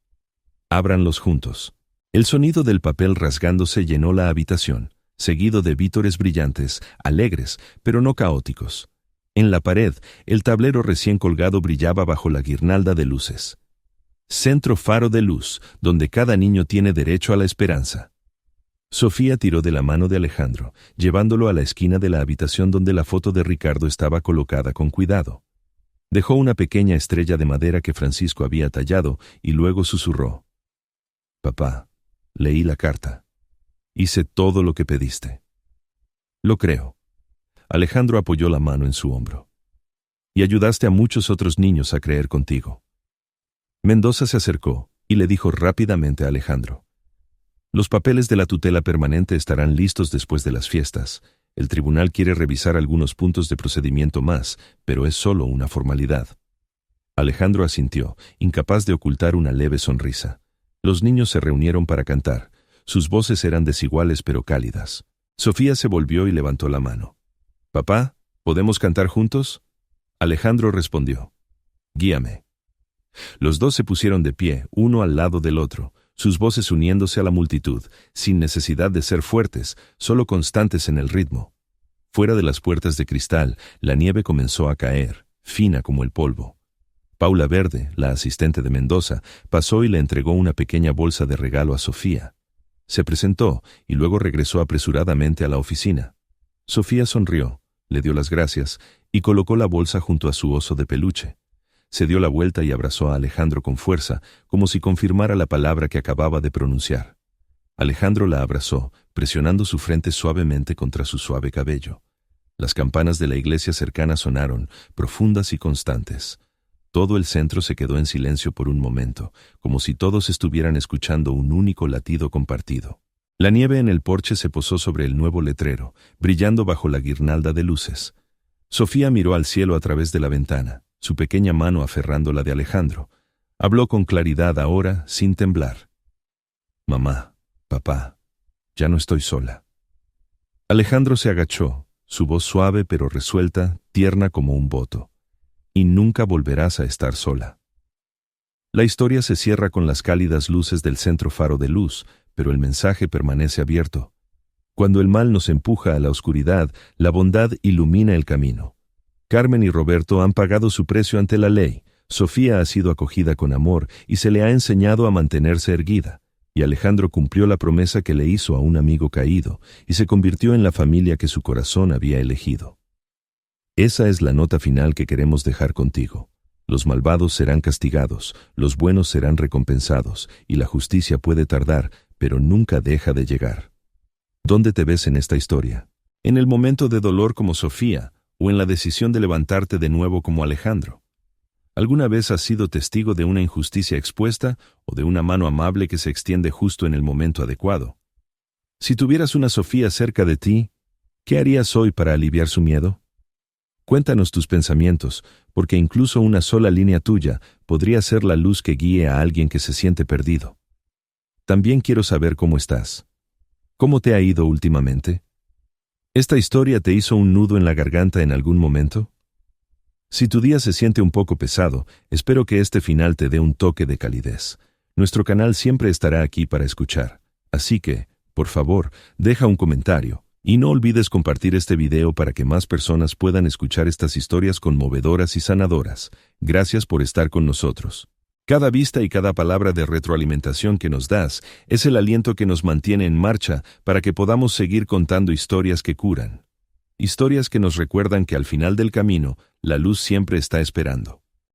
Ábranlos juntos. El sonido del papel rasgándose llenó la habitación, seguido de vítores brillantes, alegres, pero no caóticos. En la pared, el tablero recién colgado brillaba bajo la guirnalda de luces. Centro Faro de Luz, donde cada niño tiene derecho a la esperanza. Sofía tiró de la mano de Alejandro, llevándolo a la esquina de la habitación donde la foto de Ricardo estaba colocada con cuidado. Dejó una pequeña estrella de madera que Francisco había tallado y luego susurró. Papá, leí la carta. Hice todo lo que pediste. Lo creo. Alejandro apoyó la mano en su hombro. Y ayudaste a muchos otros niños a creer contigo. Mendoza se acercó y le dijo rápidamente a Alejandro. Los papeles de la tutela permanente estarán listos después de las fiestas. El tribunal quiere revisar algunos puntos de procedimiento más, pero es solo una formalidad. Alejandro asintió, incapaz de ocultar una leve sonrisa. Los niños se reunieron para cantar. Sus voces eran desiguales pero cálidas. Sofía se volvió y levantó la mano. «Papá, ¿podemos cantar juntos?» Alejandro respondió. «Guíame». Los dos se pusieron de pie, uno al lado del otro, sus voces uniéndose a la multitud, sin necesidad de ser fuertes, solo constantes en el ritmo. Fuera de las puertas de cristal, la nieve comenzó a caer, fina como el polvo. Paula Verde, la asistente de Mendoza, pasó y le entregó una pequeña bolsa de regalo a Sofía. Se presentó y luego regresó apresuradamente a la oficina. Sofía sonrió, le dio las gracias y colocó la bolsa junto a su oso de peluche. Se dio la vuelta y abrazó a Alejandro con fuerza, como si confirmara la palabra que acababa de pronunciar. Alejandro la abrazó, presionando su frente suavemente contra su suave cabello. Las campanas de la iglesia cercana sonaron, profundas y constantes. Todo el centro se quedó en silencio por un momento, como si todos estuvieran escuchando un único latido compartido. La nieve en el porche se posó sobre el nuevo letrero, brillando bajo la guirnalda de luces. Sofía miró al cielo a través de la ventana, su pequeña mano aferrando la de Alejandro. Habló con claridad ahora, sin temblar. «Mamá, papá, ya no estoy sola». Alejandro se agachó, su voz suave pero resuelta, tierna como un voto. «Y nunca volverás a estar sola». La historia se cierra con las cálidas luces del Centro Faro de Luz, pero el mensaje permanece abierto. Cuando el mal nos empuja a la oscuridad, la bondad ilumina el camino. Carmen y Roberto han pagado su precio ante la ley, Sofía ha sido acogida con amor y se le ha enseñado a mantenerse erguida, y Alejandro cumplió la promesa que le hizo a un amigo caído y se convirtió en la familia que su corazón había elegido. Esa es la nota final que queremos dejar contigo. Los malvados serán castigados, los buenos serán recompensados, y la justicia puede tardar, pero nunca deja de llegar. ¿Dónde te ves en esta historia? ¿En el momento de dolor como Sofía, o en la decisión de levantarte de nuevo como Alejandro? ¿Alguna vez has sido testigo de una injusticia expuesta o de una mano amable que se extiende justo en el momento adecuado? Si tuvieras una Sofía cerca de ti, ¿qué harías hoy para aliviar su miedo? Cuéntanos tus pensamientos, porque incluso una sola línea tuya podría ser la luz que guíe a alguien que se siente perdido. También quiero saber cómo estás. ¿Cómo te ha ido últimamente? ¿Esta historia te hizo un nudo en la garganta en algún momento? Si tu día se siente un poco pesado, espero que este final te dé un toque de calidez. Nuestro canal siempre estará aquí para escuchar, así que, por favor, deja un comentario, Y no olvides compartir este video para que más personas puedan escuchar estas historias conmovedoras y sanadoras. Gracias por estar con nosotros. Cada vista y cada palabra de retroalimentación que nos das es el aliento que nos mantiene en marcha para que podamos seguir contando historias que curan. Historias que nos recuerdan que al final del camino, la luz siempre está esperando.